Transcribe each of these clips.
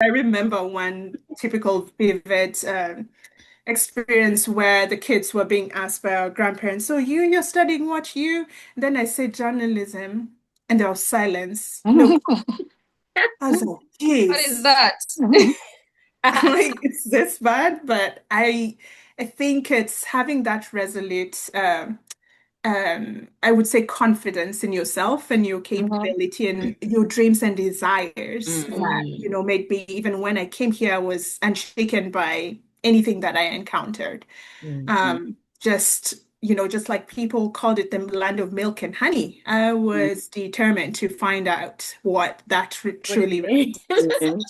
I remember one typical vivid experience where the kids were being asked by our grandparents, so you're studying what you? Then I said journalism, and there was silence. No, I was like, What is geez. that? I'm like, it's this bad, but I think it's having that resolute I would say confidence in yourself and your Mhm. capability and your dreams and desires that, Mm. made me, even when I came here, I was unshaken by anything that I encountered. Mm. Just, just like people called it the land of milk and honey, I was determined to find out what that What it truly is. Yes, meant.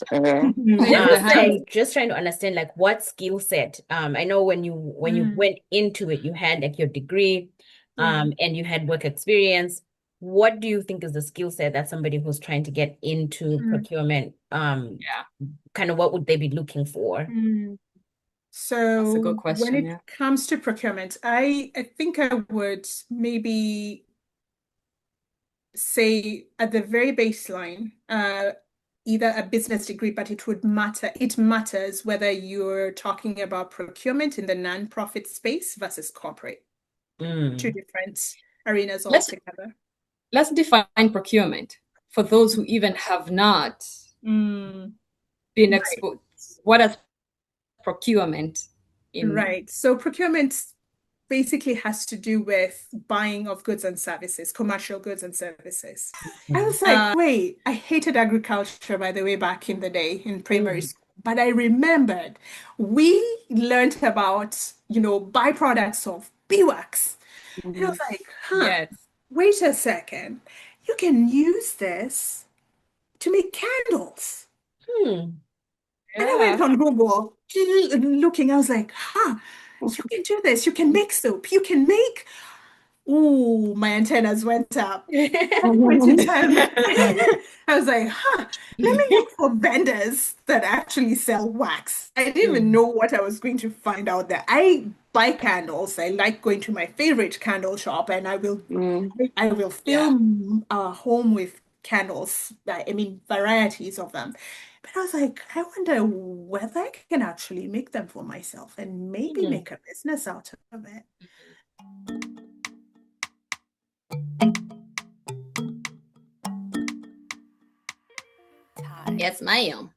Milk the So honey. I'm just trying to understand like what skill set. I know when you Mm, went into it, you had like your degree, yeah. and you had work experience. What do you think is the skill set that somebody who's trying to get into Mm, procurement, Yeah, kind of what would they be looking for? mm. that's a good So when question. it Yeah. comes to procurement, I think I would maybe say at the very baseline, either a business degree, but it matters whether you're talking about procurement in the nonprofit space versus corporate. Two Mm. different arenas Let's altogether. let's define procurement for those who even have not Mm, been right. exposed. What does procurement in? Right. So procurement basically has to do with buying of goods and services, commercial goods and services. I Mm. was like, wait, I hated agriculture, by the way, back in the day in primary Mm. school. But I remembered we learned about, byproducts of beeswax. And I was Mhm. like, huh, Yes. wait a second. You can use this to make candles. Hmm. And I went Yeah. on Google looking. I was like, huh, you can do this. You can make soap. You can make. Ooh, my antennas went up. Went to tell me. I was like, huh, let me look for vendors that actually sell wax. I didn't even Mm. know what I was going to find out there. I buy candles. I like going to my favorite candle shop, and Mhm. I will Yeah. fill a home with candles. I mean, varieties of them. But I was like, I wonder whether I can actually make them for myself and maybe Mm. make a business out of it. Yes, ma'am.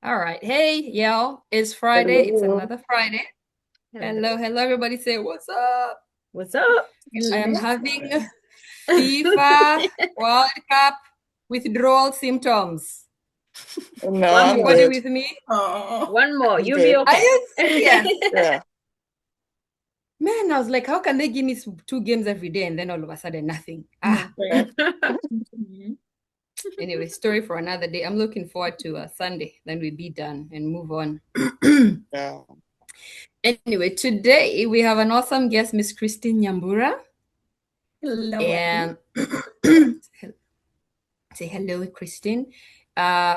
All right. Hey, y'all. It's Friday. It's Hello. another Friday. Hello. Hello, hello, everybody. Say what's up. What's up? I am Hello. having FIFA World Cup withdrawal symptoms. No, One I'm more. Anybody good. with me? Oh. One more. I'm You'll be good. Are okay. you serious? Yeah. Man, I was like, how can they give me two games every day and then all of a sudden nothing? Ah, Yeah. Nothing. Mhm. anyway, story for another day. I'm looking forward to Sunday. Then we'll be done and move on. Yeah. Anyway, today we have an awesome guest, Miss Christine Nyambura. Hello, And say hello, Christine.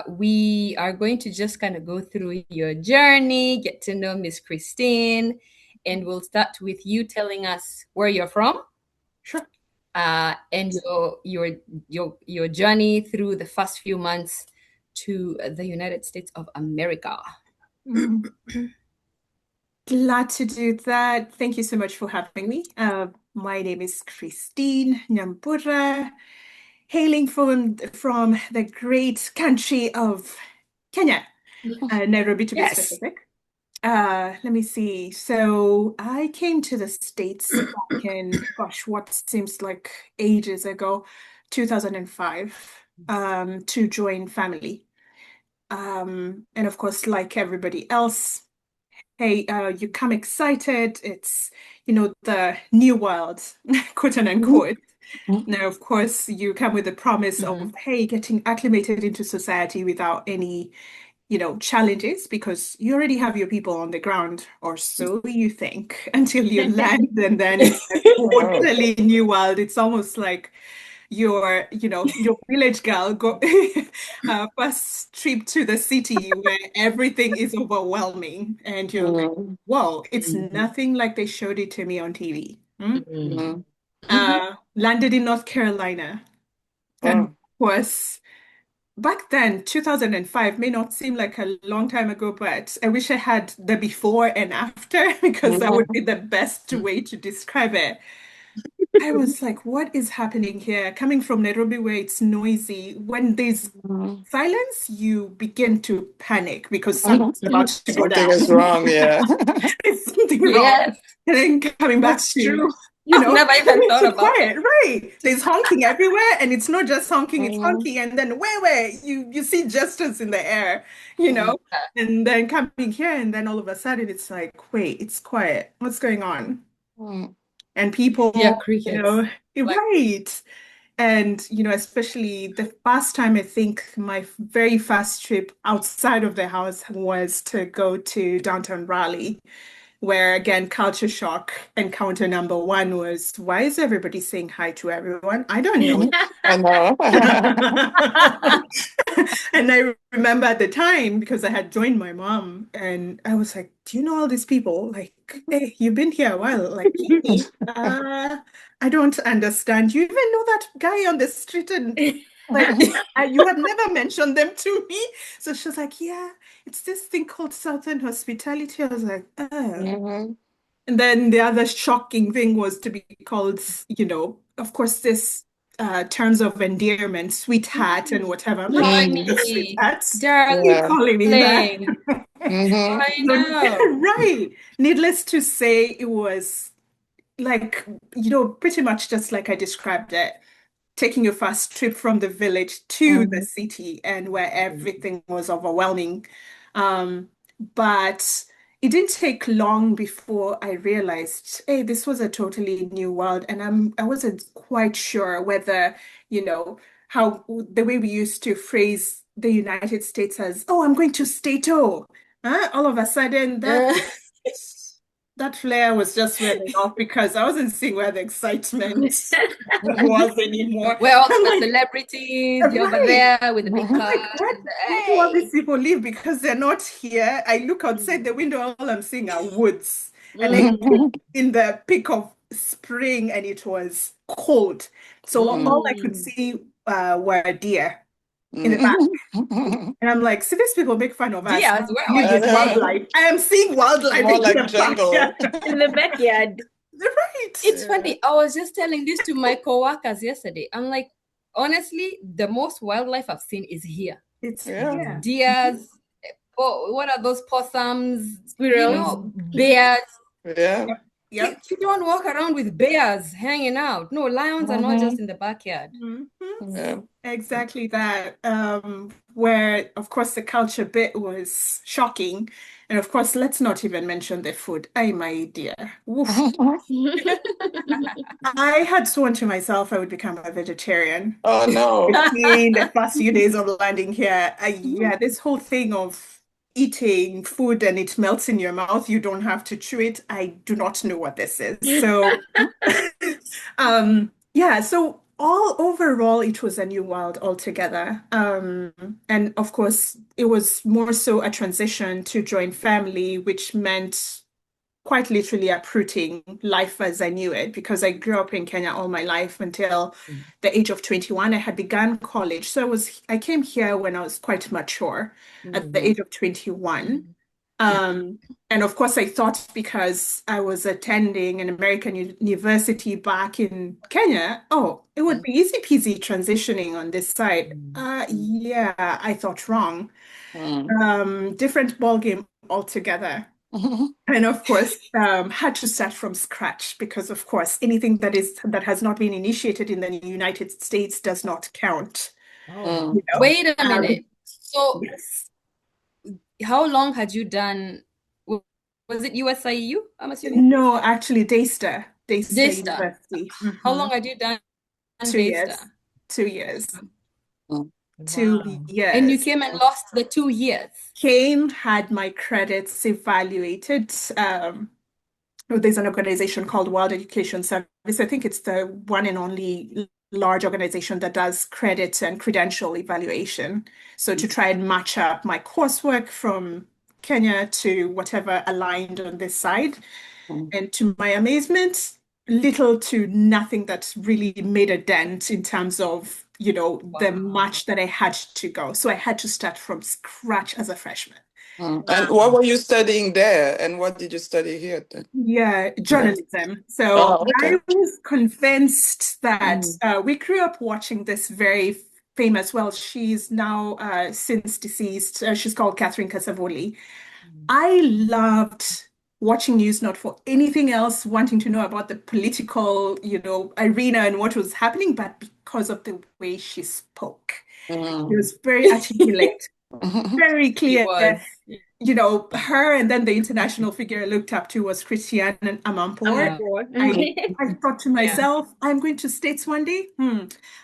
We are going to just kind of go through your journey, get to know Miss Christine, and we'll start with you telling us where you're from, Sure. and your journey through the first few months to the United States of America. Mm. Glad to do that. Thank you so much for having me. My name is Christine Nyambura, hailing from the great country of Kenya, Nairobi to be Yes. specific. Let me see. So I came to the States back in, gosh, what seems like ages ago, 2005, to join family. And of course, like everybody else, hey, you come excited. It's, the new world, quote and unquote. Now, of course, you come with the promise Mhm. of, hey, getting acclimated into society without any, challenges because you already have your people on the ground, or so you think, until you land, and then it's a Oh. totally new world. It's almost like your village girl go first trip to the city where everything is overwhelming, and you're like, Mhm. whoa, it's Mhm. nothing like they showed it to me on TV. Mm. Mhm. Mhm. Landed in North Carolina, and of Oh. course, back then, 2005 may not seem like a long time ago, but I wish I had the before and after because that would be the best way to describe it. I was like, what is happening here? Coming from Nairobi, where it's noisy, when there's silence, you begin to panic because something's about to go Something down. is wrong, yeah. There's something wrong. Yes, And then coming back that's to, true. you I've know, never even it's thought so about quiet, right? There's honking everywhere, and it's not just honking, it's Mhm. honking, and then where you see gestures in the air, you know, that. and then coming here, and then all of a sudden it's like, wait, it's quiet. What's going on? Mm. And Yeah, people, crickets. you're Like, right. And, especially the first time I think my very first trip outside of the house was to go to downtown Raleigh, where again, culture shock encounter number one was, why is everybody saying hi to everyone? I don't know. I know. And I remember at the time because I had joined my mom and I was like, do you know all these people? Like, hey, you've been here a while. Like, Kiki, I don't understand. You even know that guy on the street and like you have never mentioned them to me. So she was like, yeah, it's this thing called Southern hospitality. I was like, oh. Mhm. And then the other shocking thing was to be called, of course, this terms of endearment, sweetheart and whatever. I'm like, "You're honey, sweetheart, you Yeah. calling me that?" darling. Mhm. I know. Right. Needless to say, it was like, pretty much just like I described it, taking your first trip from the village to the Mhm. city and where everything was overwhelming. But it didn't take long before I realized, hey, this was a totally new world. And I wasn't quite sure whether, you know, how the way we used to phrase the United States as, oh, I'm going to state-o. All of a sudden that flair was just wearing off because I wasn't seeing where the excitement was anymore. Where all I'm the like, celebrities, you're over right. there with the big I'm cars like, where, and the where do all these hey. people live? Because they're not here. I look outside the window, all I'm seeing are woods. And I came Mm. in the peak of spring and it was cold. So all I could Mm. see were deer in the back. Mhm. And I'm like, see, these people make fun of us. Diaz, where are Live I you with know. staying? wildlife. I am seeing wildlife More in like the backyard. jungle. In the backyard. Right. It's Yeah. funny. I was just telling this to my coworkers yesterday. I'm like, honestly, the most wildlife I've seen is here. It's Yeah. here. Deers, oh, what are those possums? Squirrels. Bears. Yeah. Yep. Yep. You don't walk around with bears hanging out. No, lions are not just Mhm. in the backyard. Mhm. Yeah. Exactly that. Where, of course, the culture bit was shocking. And of course, let's not even mention the food. Ay, my dear. Woof. I had sworn to myself I would become a vegetarian Oh no. between the first few days of landing here. Yeah, this whole thing of eating food and it melts in your mouth, you don't have to chew it. I do not know what this is. So yeah, so all overall, it was a new world altogether. And of course, it was more so a transition to join family, which meant quite literally uprooting life as I knew it, because I grew up in Kenya all my life until the age of 21. I had begun college. So I came here when I was quite mature at the age of 21. Um, and of course, I thought because I was attending an American university back in Kenya, oh, it would be easy peasy transitioning on this side. Yeah, I thought wrong. Mm. Different ball game altogether. And of course, had to start from scratch because, of course, anything that has not been initiated in the United States does not count. Oh. Mm. Wait a minute. So, Yes. how long had you done? Was it USIU? I'm assuming. No, actually, Daystar Daystar. University. How long had you done 2 years. Daystar? 2 years. Mm. Two Wow. And you years. came and lost the 2 years. Came, had my credits evaluated. There's an organization called World Education Service. I think it's the one and only large organization that does credit and credential evaluation. So to try and match up my coursework from Kenya to whatever aligned on this side. Mm. And to my amazement, little to nothing that really made a dent in terms of the Wow. match that I had to go. So I had to start from scratch as a freshman. And what were you studying there? And what did you study here then? Yeah, journalism. So Oh, I okay. was convinced that Mm. we grew up watching this very famous, well, she's now since deceased. She's called Catherine Casavoli. I loved watching news, not for anything else, wanting to know about the political, arena and what was happening, but because of the way she spoke. She Mm. was very articulate, very It clear. was. Her and then the international figure I looked up to was Christiane Amanpour. Yeah. Amarpur. I thought to Yeah. myself, I'm going to States one day.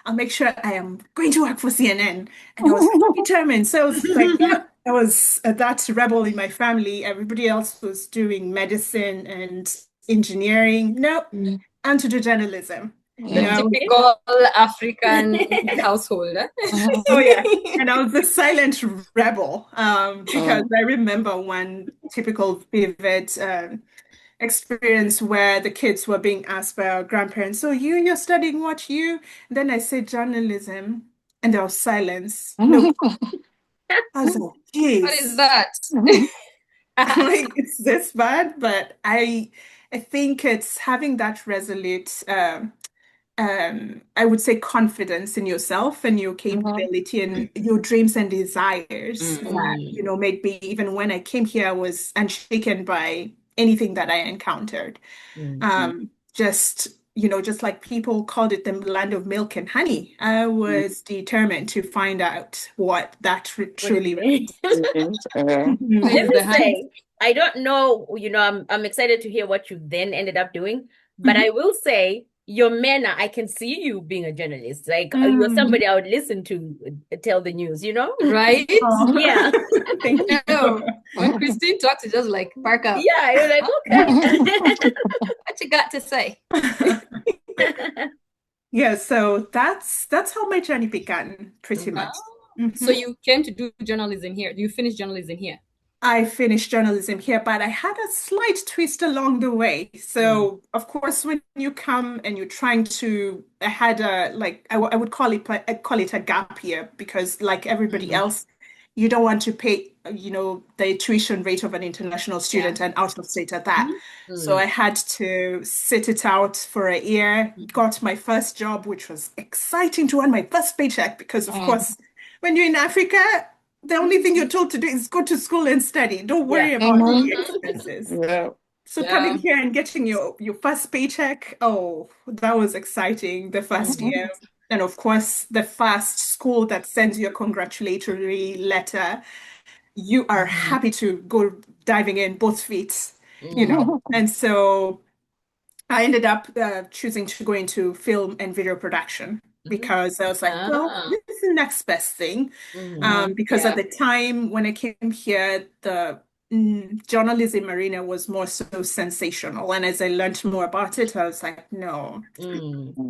I'll make sure I am going to work for CNN. And I was determined. So I was like, yeah, I was that rebel in my family. Everybody else was doing medicine and engineering. No, I'm to do journalism. The Mm. typical African household. Oh yeah. And I was the silent rebel because Mm. I remember one typical vivid experience where the kids were being asked by our grandparents, so you're studying what you? And then I said journalism, and there was silence. No, I was like, What is geez. that? I'm like, it's this bad, but I think it's having that resolute I would say confidence in yourself and your capability and your dreams and desires that, made me, even when I came here, I was unshaken by anything that I encountered. Just, just like people called it the land of milk and honey, I was determined to find out what that What is truly it? meant. Yeah. What Let is me the honey? say, I don't know, I'm excited to hear what you then ended up doing, but Mhm. I will say your manner, I can see you being a journalist. Like you're Mm. somebody I would listen to tell the news, you know? Right? Oh, Yeah. thank you. No. When Christine talks, it's just like, park up. Yeah, you're like, okay. What you got to say? Yeah, so that's how my journey began, pretty Mm. much. So Mhm. you came to do journalism here. You finished journalism here. I finished journalism here, but I had a slight twist along the way. So, of course, when you come and you're trying to, I had a like I would call it a gap year because, like everybody else, you don't want to pay, the tuition rate of an international student and out of state at that. So I had to sit it out for a year, got my first job, which was exciting to earn my first paycheck because, of course, when you're in Africa, the only thing you're told to do is go to school and study. Don't Yeah. worry about the expenses. Yeah. So Yeah. coming here and getting your first paycheck, oh, that was exciting the first year. And of course, the first school that sends you a congratulatory letter, you are happy to go diving in both feet. And so I ended up choosing to go into film and video production because I was like, well, Ah. this is the next best thing. Because at Yeah. the time when I came here, the journalism arena was more so sensational. And as I learned more about it, I was like, no,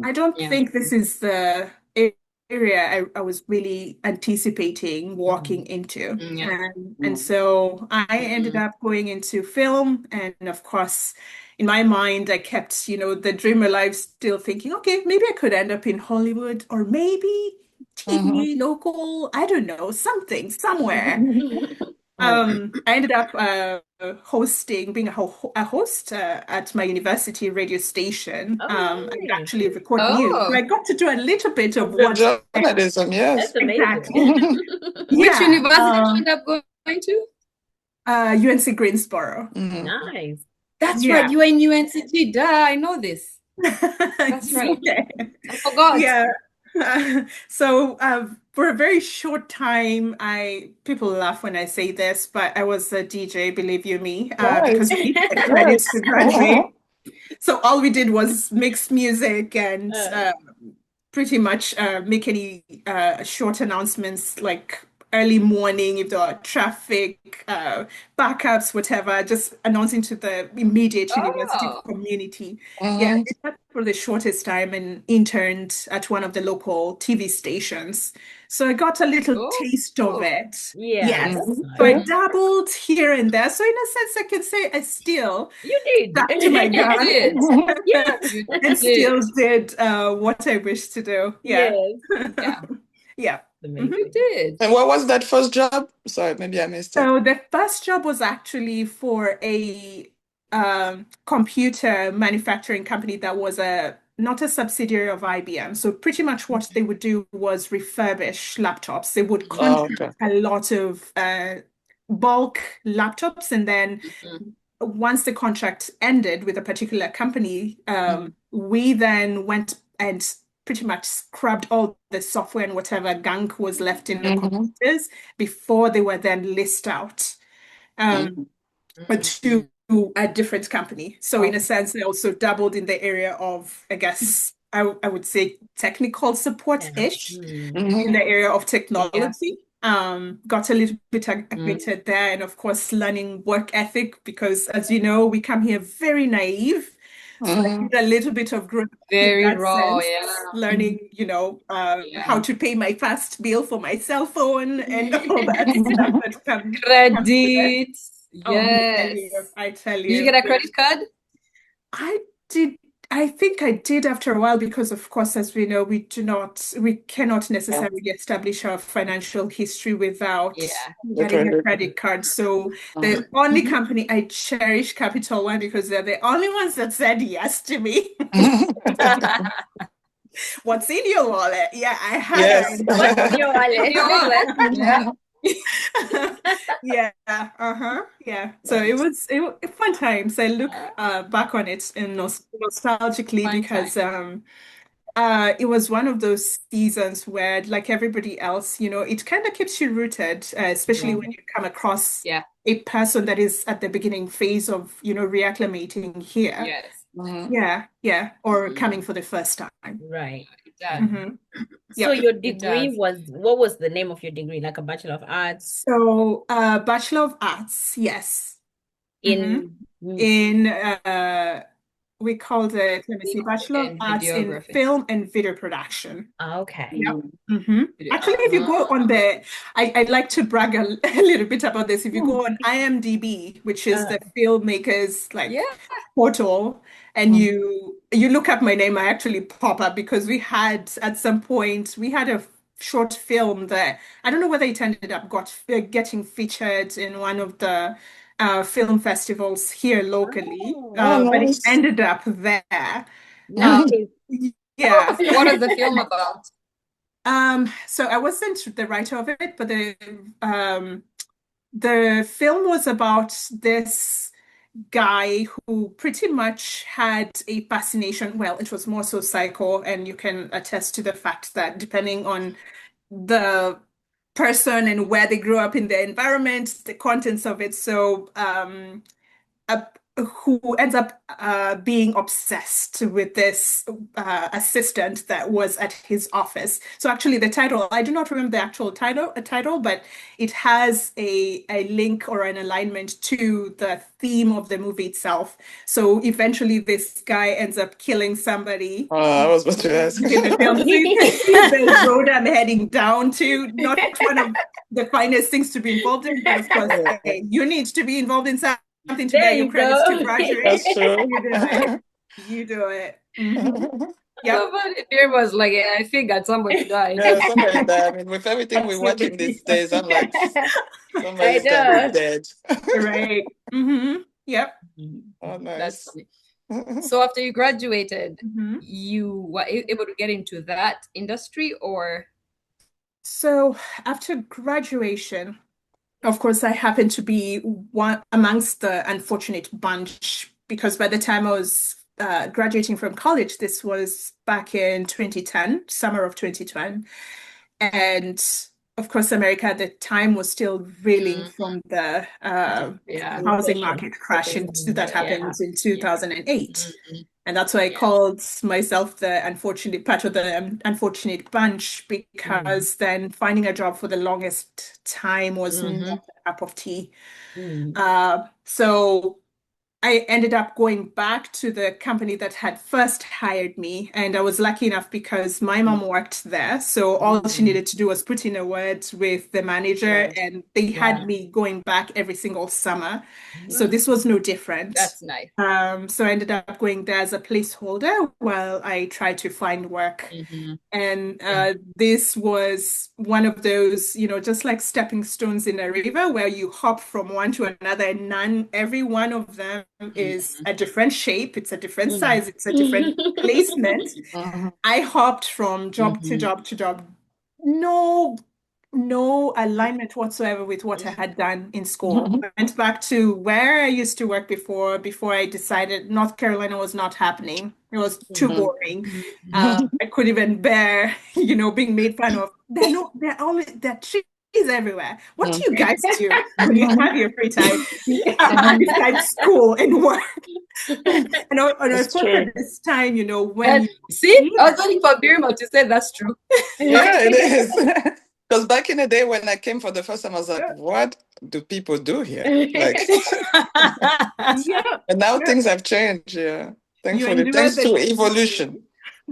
I don't Yeah. think this is the area I was really anticipating walking into. Yeah. And so I ended up going into film. And of course, in my mind, I kept, the dream alive, still thinking, okay, maybe I could end up in Hollywood or maybe TV, local, I don't know, something, somewhere. I ended up being a host at my university radio station, Oh, and nice. actually record news. So Oh, I got to do a little bit of Good what journalism, yes. That's amazing. exactly. which Yeah, university did you end up going to? UNC Greensboro. Nice. That's right. Yeah. You were in UNCG. Duh, I know this. That's It's right. okay. I forgot. Yeah. So for a very short time, people laugh when I say this, but I was a DJ, believe you me, Right. because we needed the credits Yes. to graduate. So all we did was mix music and pretty much make any short announcements like early morning, if there are traffic, backups, whatever, just announcing to the immediate university Oh, community. Yeah, I Mhm. did that for the shortest time and interned at one of the local TV stations. So I got a little oh, taste of it. Yeah, Yes. that's Mhm. So I Yeah. nice. dabbled here and there. So in a sense, I can say I still You did. stuck to my you guns did. Yes. You and did. still did what I wish to do. Yeah. Yes. Yeah, Yeah. Mhm. you Amazing. did. And what was that first job? Sorry, maybe I missed it. So the first job was actually for a computer manufacturing company that was a not a subsidiary of IBM. So pretty much what they would do was refurbish laptops. They would Oh, contract okay. a lot of bulk laptops, and then Mhm. once the contract ended with a particular company, Mhm. we then went and pretty much scrubbed all the software and whatever gunk was left in the Mhm. computers before they were then listed out um, Mhm. to a different company. So in a sense, I also dabbled in the area of, I guess, I would say technical Yeah. support-ish in Mhm. the area of Yeah. technology. Got a little bit Mm. acquainted there, and of course, learning work ethic because, as you know, we come here very naive. So I Mhm. did a little bit of growing up in Very that raw. sense, Yeah. learning, how Yeah. to pay my fast bill for my cell phone and all that stuff that comes with it. Credits. Oh, Yes. I tell Did you you, get a yeah. credit card? I did. I think I did after a while because, of course, as we know, we cannot Yeah. necessarily establish our financial history without Yeah. The getting a credit. credit card. So the Mhm. only company I cherish, Capital One, because they're the only ones that said yes to me. What's in your wallet? Yeah, I had a Yes. What's in your What's in wallet? your wallet? Yeah. yeah, uh-huh, yeah. So it fun times. I look back on it and nostalgically Fun because time. it was one of those seasons where, like everybody else, it kind of keeps you rooted, especially when Mhm. you come across Yeah. a person that is at the beginning phase of, reacclimating here. Yes. Mhm. Yeah, yeah, or Mm. coming for the first time. Right. It does. Hmm. So Yep. your It degree does. was, what was the name of your degree? Like a Bachelor of Arts So, Bachelor of Arts, yes. Hmm. in In we called it, let me see, Video Bachelor of and Arts in videography. Film and Video Production. okay. Yep. Mhm. Video. Actually, if you go on I'd like to brag a little bit about this. If you go on IMDb, which is Uh, the filmmakers like Yeah. portal, and Mhm. you look up my name, I actually pop up because we had at some point we had a short film that I don't know whether it ended up getting featured in one of the film festivals here locally, Oh, oh, but it nice. ended up there. Um, nice. yeah. What is the film about? So I wasn't the writer of it, but the film was about this guy who pretty much had a fascination. Well, it was more so psycho, and you can attest to the fact that depending on the person and where they grew up in the environment, the contents of it. So, uh, who ends up being obsessed with this assistant that was at his office. So actually, the title, I do not remember the actual title, but it has a link or an alignment to the theme of the movie itself. So eventually, this guy ends up killing somebody I was about to ask. in the film. So you can see the road I'm heading down to. Not one of the finest things to be involved in, but of course, Yeah, hey, you need to be involved in something to There get your you credits to go. graduate. that's true. You do it. You do it. Yep. Somebody there was like, I figured somebody died. Yeah, somebody died. I mean, with everything we're watching these Absolutely. days, I'm like, I somebody's gonna be know. dead. Right. Yep. Oh, That's nice. funny. So after you graduated, hmm you were able to get into that industry or So after graduation, of course, I happened to be one amongst the unfortunate bunch because by the time I was graduating from college, this was back in 2010, summer of 2010. And of course, America at the time was still reeling mm, from the yeah. housing Recession. market crash Second. that Yeah. happened in Yeah. 2008. And that's why I Yeah. called myself the unfortunate part of the unfortunate bunch, because then finding a job for the longest time was not Mm-hmm. a cup of tea. Mm. So I ended up going back to the company that had first hired me, and I was lucky enough because my mom worked there. So all she Mm. needed to do was put in a word with the manager, Right. and they Yeah. had me going back every single summer. So this was no different. That's nice. So I ended up going there as a placeholder while I tried to find work. Mm-hmm. And Yeah. this was one of those, just like stepping stones in a river where you hop from one to another, and every one of them is Mm-hmm. a different shape, it's a different Mm. size, it's a different placement. Mhm. I hopped from job to Mm-hmm. job to job. No, no alignment whatsoever with what I had done in school. I went back to where I used to work before I decided North Carolina was not happening. It was too Mm. boring. Mm-hmm. I couldn't even bear, being made fun of. They're always there are trees everywhere. What do you guys do when you have your free time? Besides school and work. And It's of course, at true. this time, when And you see, I live was waiting for Birma to say that's true. Yeah, it is. Because back in the day when I came for the first time, I was like, what do people do here? Like, yeah, and now yeah. things have changed. Yeah. You Thankfully, endure thanks the to evolution. teasing,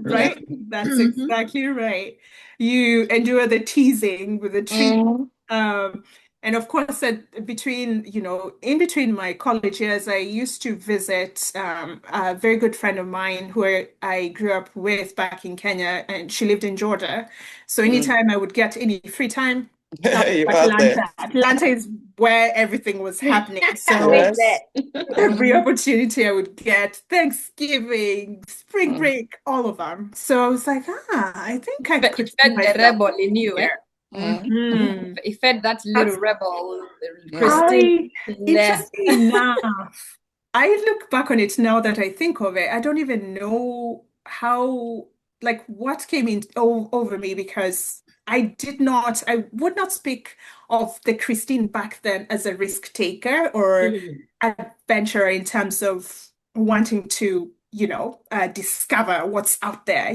Yeah. right? That's Mm-hmm. exactly right. You endure the teasing with the treat. Mhm. Um, and of course, in between my college years, I used to visit a very good friend of mine who I grew up with back in Kenya, and she lived in Georgia. So Mm. anytime I would get any free time, I would You go to are there. Atlanta. Atlanta is where everything was happening. So With Yes. that. every Mhm. opportunity I would get, Thanksgiving, spring Mm. break, all of them. So I was like, I think I But could it see fed the myself rebel in you, eh? here. Mhm. Hmm. It fed that little That's rebel, Mhm. Christine. There. interesting enough. I look back on it now that I think of it. I don't even know how, like, what came in over me, because I would not speak of the Christine back then as a risk taker or Mm. adventurer in terms of wanting to, discover what's out there,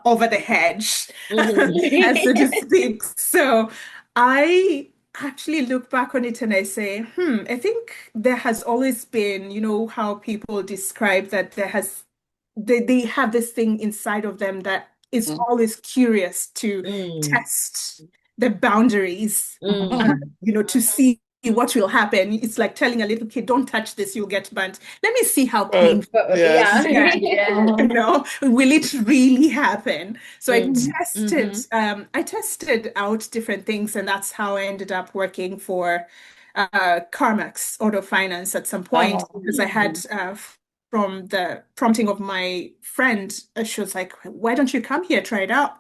over the hedge, as so to Mhm. speak. So I actually look back on it and I say, I think there has always been, how people describe that they have this thing inside of them that is Mhm. always curious to Mm. test the boundaries, Mm. to see what will happen. It's like telling a little kid, don't touch this, you'll get burnt. Let me see how Oh, painful But yes. yeah. it can Yeah. you Mhm. know, will it really happen? So Mm. Mm-hmm. I tested out different things, and that's how I ended up working for Carmax Auto Finance at some point, Oh. because I had from the prompting of my friend, she was like, "Why don't you come here, try it out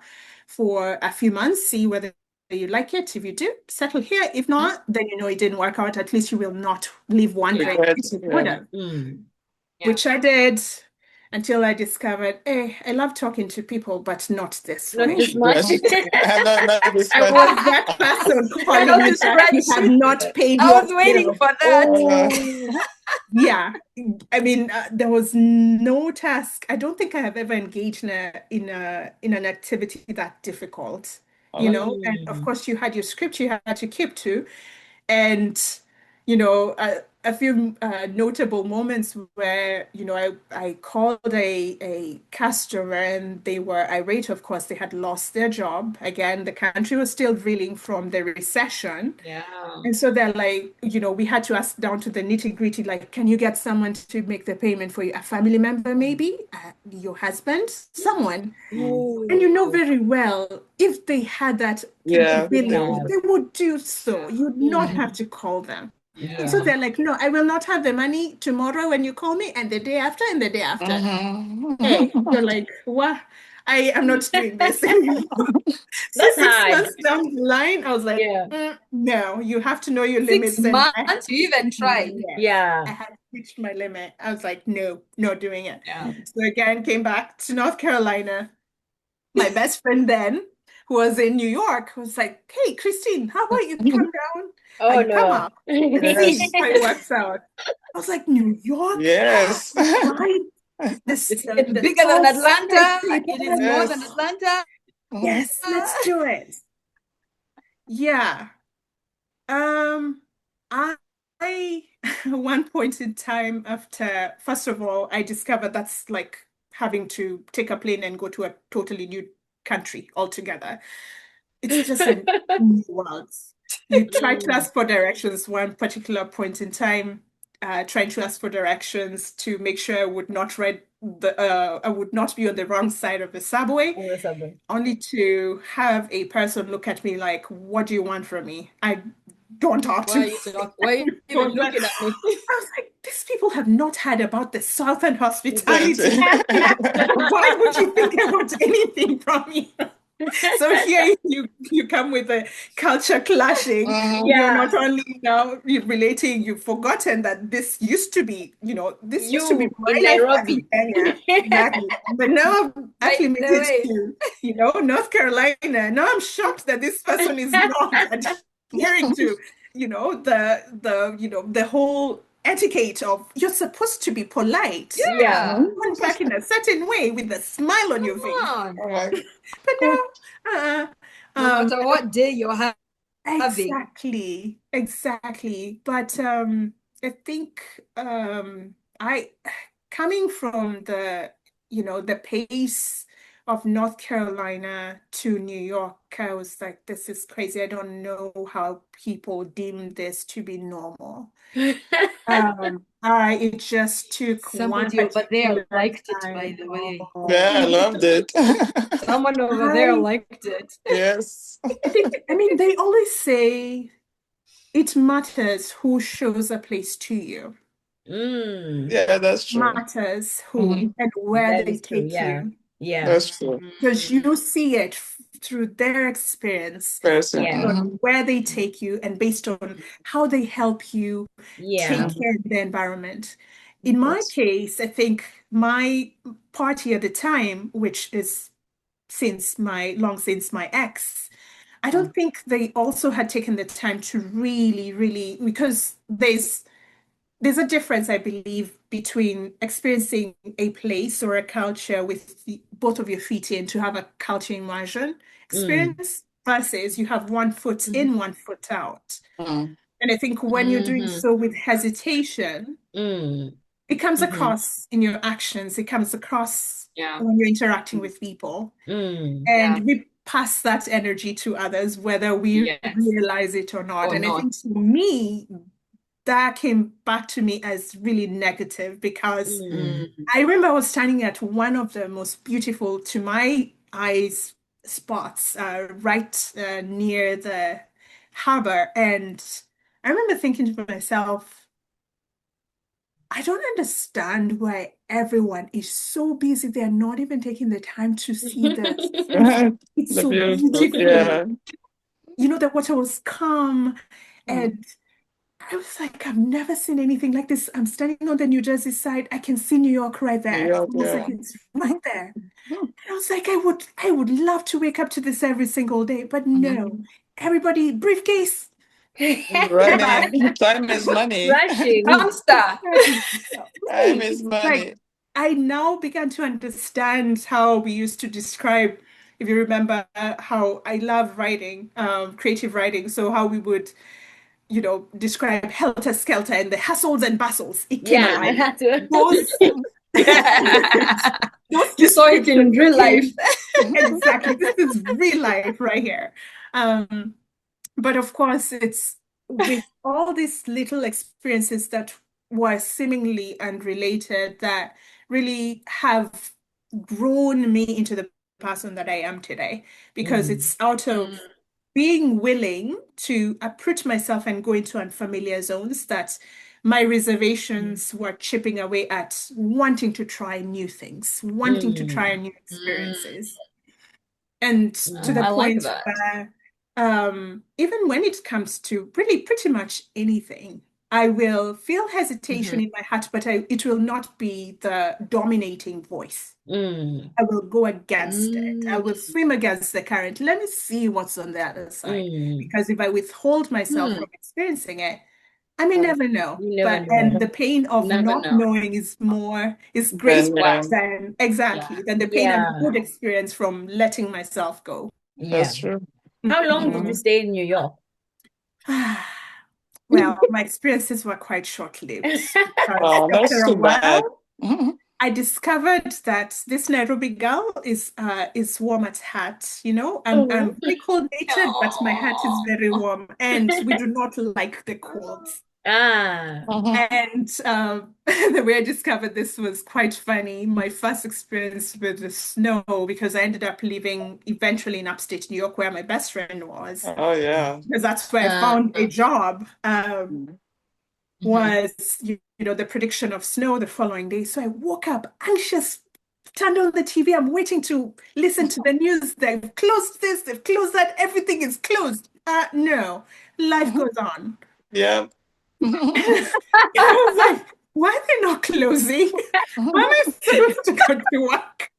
for a few months, see whether you like it. If you do, settle here. If not, then it didn't work out. At least you will not leave wondering Regret. if it would Yeah. have." Mm. Yeah. Which I did until I discovered, I love talking to people, but not this Not way. this much. Yes. No, not this I much. was that person calling Not you the that you have spreadsheet. not paid I your was waiting bill. for that. Oh. Yeah, I mean, there was no task. I don't think I have ever engaged in an activity that difficult, Oh. And of Mm. course, you had your script you had to keep to, and a few notable moments where I called a customer, and they were irate. Of course, they had lost their job again. The country was still reeling from the recession. Yeah. And so they're like, we had to ask down to the nitty-gritty, like, can you get someone to make the payment for you? A family member, maybe? Your husband? Someone. Mm. And you know Ooh. very well, if they had that Yeah. Would capability, have. they would do so. Yeah. You'd not Mm. have to call them. And so Yeah. Yeah. they're like, no, I will not have the money tomorrow when you call me, and the day after, and the day after. Hey, Mhm. you're like, what? I am not doing this anymore. So That's six hard. months down the line, I was like, Yeah. no, you have to know your Six limits. And months, you even tried. yes, Yeah. I had reached my limit. I was like, no, not doing it. Yeah. So again, came back to North Carolina. My best friend then, who was in New York, was like, hey, Christine, how about you come down Oh and you come no. up and see Yes. how it works out? I was like, New York? Yes. Why? This It's bigger than tall Atlanta. It is skyscraper. more than Yes. Atlanta. Mhm. Yes, let's do it. Yeah. Um, I, I at one point in time after, first of all, I discovered that's like having to take a plane and go to a totally new country altogether. It's just a new world. You try to Mm. ask for directions one particular point in time, trying to ask for directions to make sure I would not be on the wrong side of the subway, On the subway. only to have a person look at me like, "What do you want from me? I don't talk to Why are me." you talking? Why are you even Don't talk- looking at me? I was like, these people have not heard about the Southern That's hospitality. it. Why would you think I want anything from me? So here you come with a culture clashing. Mhm. You're Yeah. not only now relating, you've forgotten that this used to be, this used to be You my in life back in Nairobi. Kenya. Exactly. But now I've By the acclimated way, to, North Carolina. Now I'm shocked that this person is not adhering to, the whole etiquette of you're supposed to be polite. Yeah. yeah. Run back in a certain way with a smile on your Come face. on. All right. But now, uh, No um, matter what day you're having. exactly. But I think I coming from the pace of North Carolina to New York, I was like, this is crazy. I don't know how people deem this to be normal. It just took one Somebody over there particular liked it, by time. the way. Yeah, I loved it. Someone over there I liked it. Yes. I think, I mean, they always say it matters who shows a place to you. Mm. Yeah, that's true. Matters who Mhm. and where That they is true. take Yeah. you. Yeah. That's true. Because Mm. you see it through their experience, Person. Yeah. on Mhm. where they take you, and based on how they help you Yeah. take Mhm. care of the environment. In my Yes. case, I think my party at the time, which is long since my ex, I Mm. don't think they also had taken the time to really, really, because there's a difference, I believe, between experiencing a place or a culture with both of your feet in to have a culture immersion Mm. experience versus you have one foot Mhm. in, one foot out. Mm. And I think when you're doing Mhm. so with hesitation, Mm. it comes Mhm. across in your actions, it comes across Yeah. when you're interacting with people. Mm. Yeah. And we pass that energy to others, whether we Yes. realize it or not. Or And I not. think for me, that came back to me as really negative because Mm. Mm. I remember I was standing at one of the most beautiful, to my eyes, spots right near the harbor. And I remember thinking to myself, I don't understand why everyone is so busy. They're not even taking the time to see the sunset. It's The so beautiful. beautiful. Yeah. The water was calm. Mm. And I was like, I've never seen anything like this. I'm standing on the New Jersey side. I can see New York right there. Yeah. I was like, Yeah. it's right there. Mm. I was like, I would love to wake up to this every single day, but no. Mhm. Everybody, briefcase, get back. Running. Time is money. Rushing. Hamster. Exactly. Time Right. is Like money. I now began to understand how we used to describe, if you remember, how I love writing, creative writing. So how we would, describe helter skelter and the hustles and bustles. It came Yeah. I alive. had to. Those those You saw it in descriptions real life. came exactly. This is real life right here. Um, but of course, it's with all these little experiences that were seemingly unrelated that really have grown me into the person that I am today. Because Mm. it's out Mm. of being willing to uproot myself and go into unfamiliar zones that my reservations were chipping away at wanting to try new things, wanting to try Mm. new Mm. experiences. And to Oh, the Mm. I like point that. where, even when it comes to really pretty much anything, I will feel hesitation Mhm. in my heart, but it will not be the dominating voice. Mm. I will go against it. I Mm. will swim against the current. Let me see what's on the other side. Mm. Because if I withhold myself Hmm. from experiencing it, I may never know, You never but and know. the pain of Never not know. knowing is Then, greater yeah, than Yeah. exactly than the pain and the Yeah. good experience from letting myself go. Yeah. that's true. How long did you Mhm. stay in New York? Well, my experiences were quite short-lived because Oh, after that's a too bad. while, Mhm. I discovered that this Nairobi girl is warm at heart. You know, I'm Mhm. very cold-natured, but my heart is very warm, and we do not like the cold. Ah. Mhm. And the way I discovered this was quite funny. My first experience with the snow, because I ended up living eventually in upstate New York, where my best friend was, Oh, yeah. because that's where I Uh, found a job. Mhm. mhm. Was the prediction of snow the following day. So I woke up anxious, turned on the TV. I'm waiting to listen to the news. They've closed this, they've closed that, everything is closed. No, life Mhm. goes on. Yeah. I was like, why are they not closing? Why am I supposed to go to work?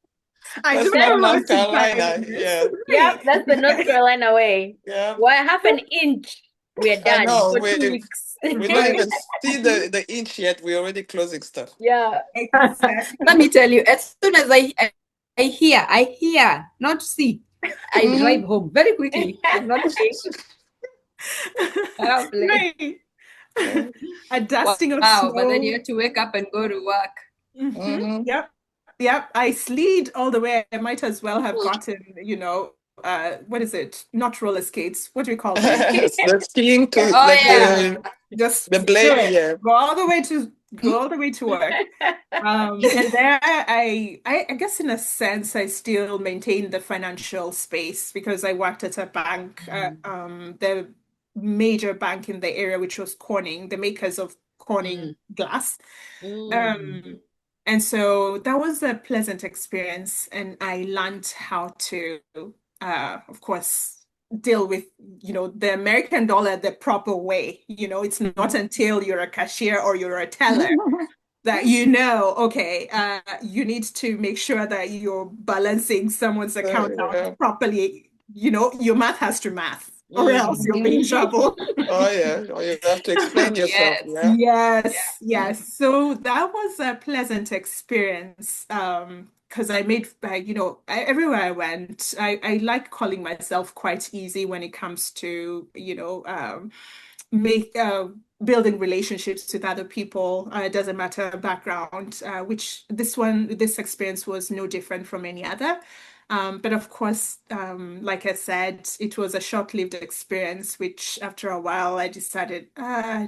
I That's don't not know how North to Carolina. time this. Yeah. Yep, Right. that's the North Carolina way. Yeah. Well, half an inch, we're I done know. for 2 weeks. We don't Right. even see the inch yet. We're already closing stuff. Yeah. Let Exactly. me tell you, as soon as I hear, not see, I drive Mhm. home very quickly. I'm not playing. I don't play. Right. Yeah. A dusting of Wow, but then you snow. have to wake up and go to work. Mhm. Yep. Yep. I slid all the way. I might as well have gotten, what is it? Not roller skates. What do we call them? It's the skiing to Oh like yeah. the Just do blade. it. Yeah. Go all the way to work. And there I guess in a sense I still maintain the financial space because I worked at a bank, the major bank in the area, which was Corning, the makers of Corning Mm. glass. Mm. Um, and so that was a pleasant experience, and I learned how to, of course, deal with, the American dollar the proper way. It's not until you're a cashier or you're a teller that okay, you need to make sure that you're balancing someone's account out Yeah. properly. Your math has to math, or else Mm. you'll be in Mhm. trouble. Oh yeah. Oh, you have to explain yourself. Yes. Yeah. Yes, Yeah. yes. So that was a pleasant experience. Because I made, everywhere I went, I like calling myself quite easy when it comes to, make building relationships with other people. It doesn't matter background, which this experience was no different from any other. But of course, like I said, it was a short-lived experience, which after a while I decided,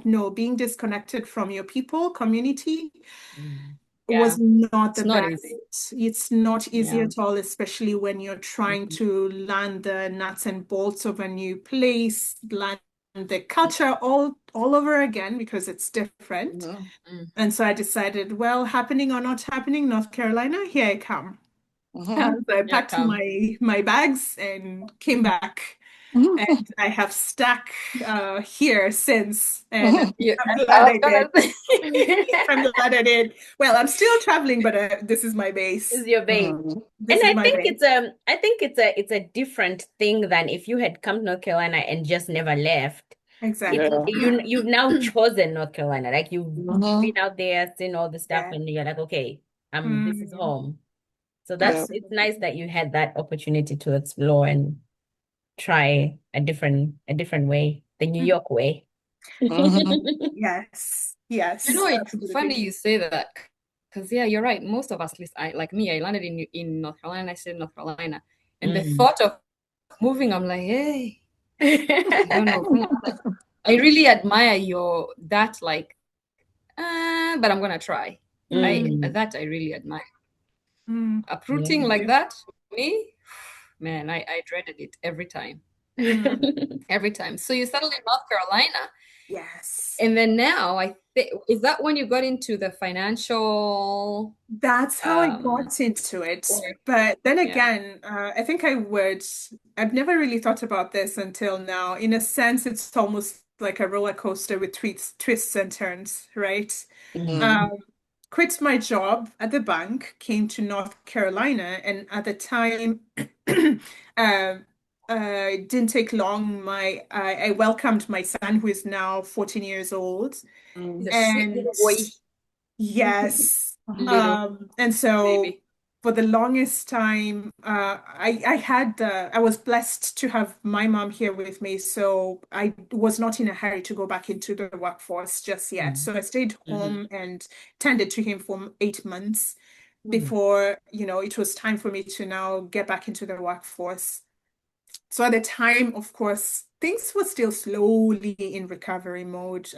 no, being disconnected from your people, community Mm. Yeah. was not It's the not easy. best. It's not easy Yeah. at all, especially when you're trying Mhm. to learn the nuts and bolts of a new place, learn the culture all over again because it's different. Mhm. Mm. And so I decided, well, happening or not happening, North Carolina, here I come. Mhm. So I Yeah, packed come. my bags and came back. And Mhm. I have stuck here since, and Mhm. Yeah, I'm I glad was I did. gonna say. I'm glad I did. Well, I'm still traveling, but this is my Is base. your base. Mhm. And This is my base. I think it's a different thing than if you had come to North Carolina and just never left. It's Exactly. Yeah. you've now chosen North Carolina. Like you've been Mhm. out there, seen all the stuff, Yeah. and you're like, okay, this is Mm, home. So Yeah. it's absolutely. nice that you had that opportunity to explore and try a different way, the New York way. Mhm. Yes. You know, Yes. it's funny Absolutely. you say that because yeah, you're right. Most of us, at least I like me, I landed in North Carolina. I stayed in North Carolina, and the Mm. thought of moving, I'm like, hey, I don't know. Like, I really admire your that like, but I'm gonna try. I Mm. that I really admire. Mm, Uprooting Yeah. like that, me, man, I dreaded it every time. mm. Every time. So you settled in North Carolina, Yes. and then now I think is that when you got into the financial That's how I got into it. work? But then Yeah. again, I think I've never really thought about this until now. In a sense, it's almost like a roller coaster with twists and turns, right? Mm. Mhm. Um, Quit my job at the bank, came to North Carolina, and at the time, um, it didn't take long. I welcomed my son, who is now 14 years old, He's a sweet and little boy. yes, Little and so baby. for the longest time, I was blessed to have my mom here with me, so I was not in a hurry to go back into the workforce just yet. So I stayed home and tended to him for 8 months before, it was time for me to now get back into the workforce. So at the time, of course, things were still slowly in recovery mode.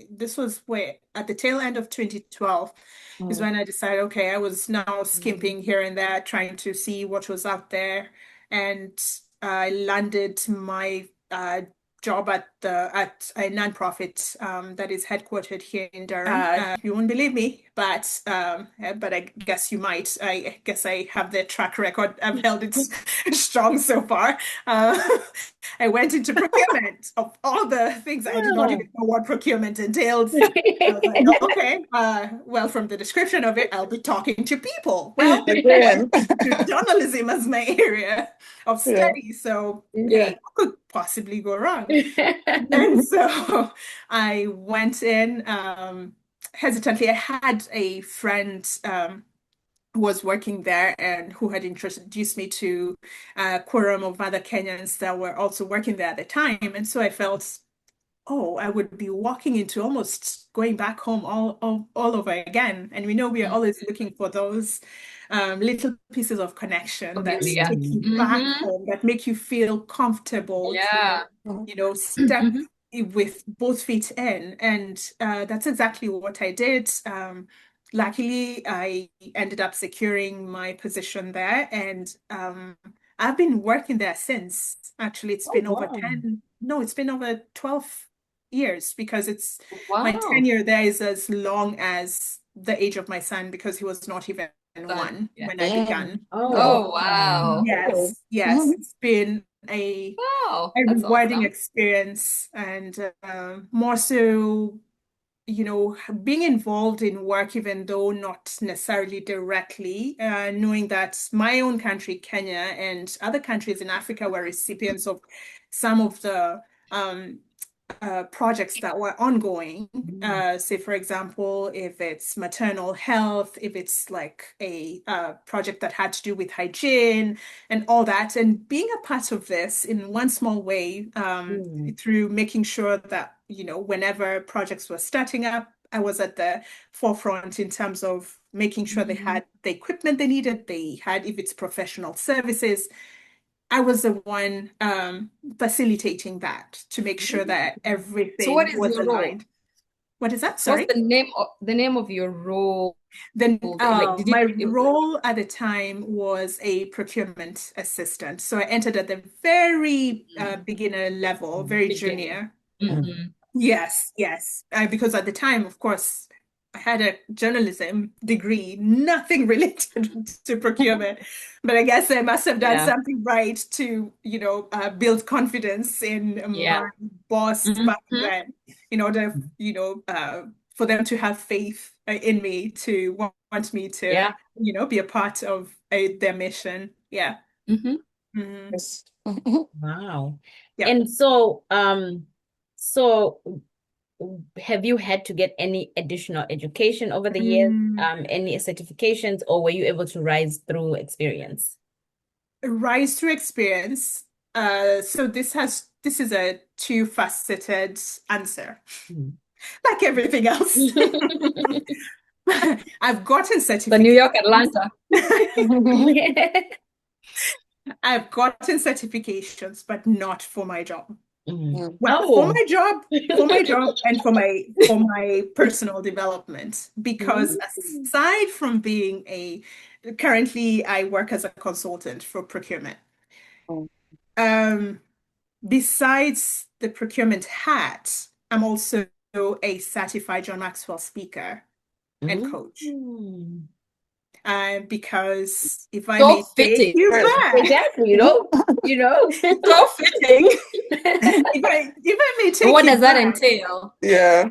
This was where at the tail end of 2012 is when I decided, okay, I was now skimping here and there, trying to see what was out there, and I landed my job at a nonprofit that is headquartered here in Durham. You won't believe me, but I guess you might. I guess I have the track record. I've held it strong so far. Uh, I went into procurement of all the things. I did not even know what procurement entailed. I was like, okay, well, from the description of it, I'll be talking to people. Well, Again. to journalism as my area of Yeah. study. So, hey, what could possibly go wrong? And so I went in hesitantly. I had a friend who was working there and who had introduced me to a quorum of other Kenyans that were also working there at the time. And so I felt, oh, I would be walking into almost going back home all over again. And we know we are always looking for those little pieces of connection that Obviously, yeah. take you back home, that make you feel comfortable Yeah. to, step with both feet in. And that's exactly what I did. Luckily, I ended up securing my position there, and I've been working there since. Actually, it's been over 10, no, it's been over 12 years, because my Wow. tenure there is as long as the age of my son, because he was not even one when I began. Oh, wow. Yes, it's been a Wow. That's rewarding awesome. experience, and more so, being involved in work, even though not necessarily directly, knowing that my own country, Kenya, and other countries in Africa were recipients of some of the projects that were ongoing. Say, for example, if it's maternal health, if it's like a project that had to do with hygiene and all that, and being a part of this in one small way, through making sure that, whenever projects were starting up, I was at the forefront in terms of making sure they had the equipment they needed, they had, if it's professional services, I was the one facilitating that to make sure that So what everything is was your role? aligned. What is that? Sorry? What's the name of your role? Then Like, did my it role at the time was a procurement assistant. So I entered at the very beginner level, very beginning? junior. Yes. Because at the time, of course, I had a journalism degree, nothing related to procurement. But I guess I must have done Yeah. something right to, build confidence in Yeah. my boss back then, in order, for them to have faith in me, to want me to, Yeah. be a part of their mission. Yeah. Mhm. Yes. Wow. Yeah. And so, so have you had to get any additional education over the years, any certifications, or were you able to rise through experience? Rise through experience. So this is a two-faceted answer, like everything else. I've gotten The New certifications. York, Atlanta. I've gotten certifications, but not for my job. Well, Oh. for my job and for my personal development, because aside from being currently I work as a consultant for procurement. Besides the procurement hat, I'm also a certified John Maxwell speaker and coach. Because if I may take you back, Exactly, So fitting. if I may take What you does that back, entail? Yeah.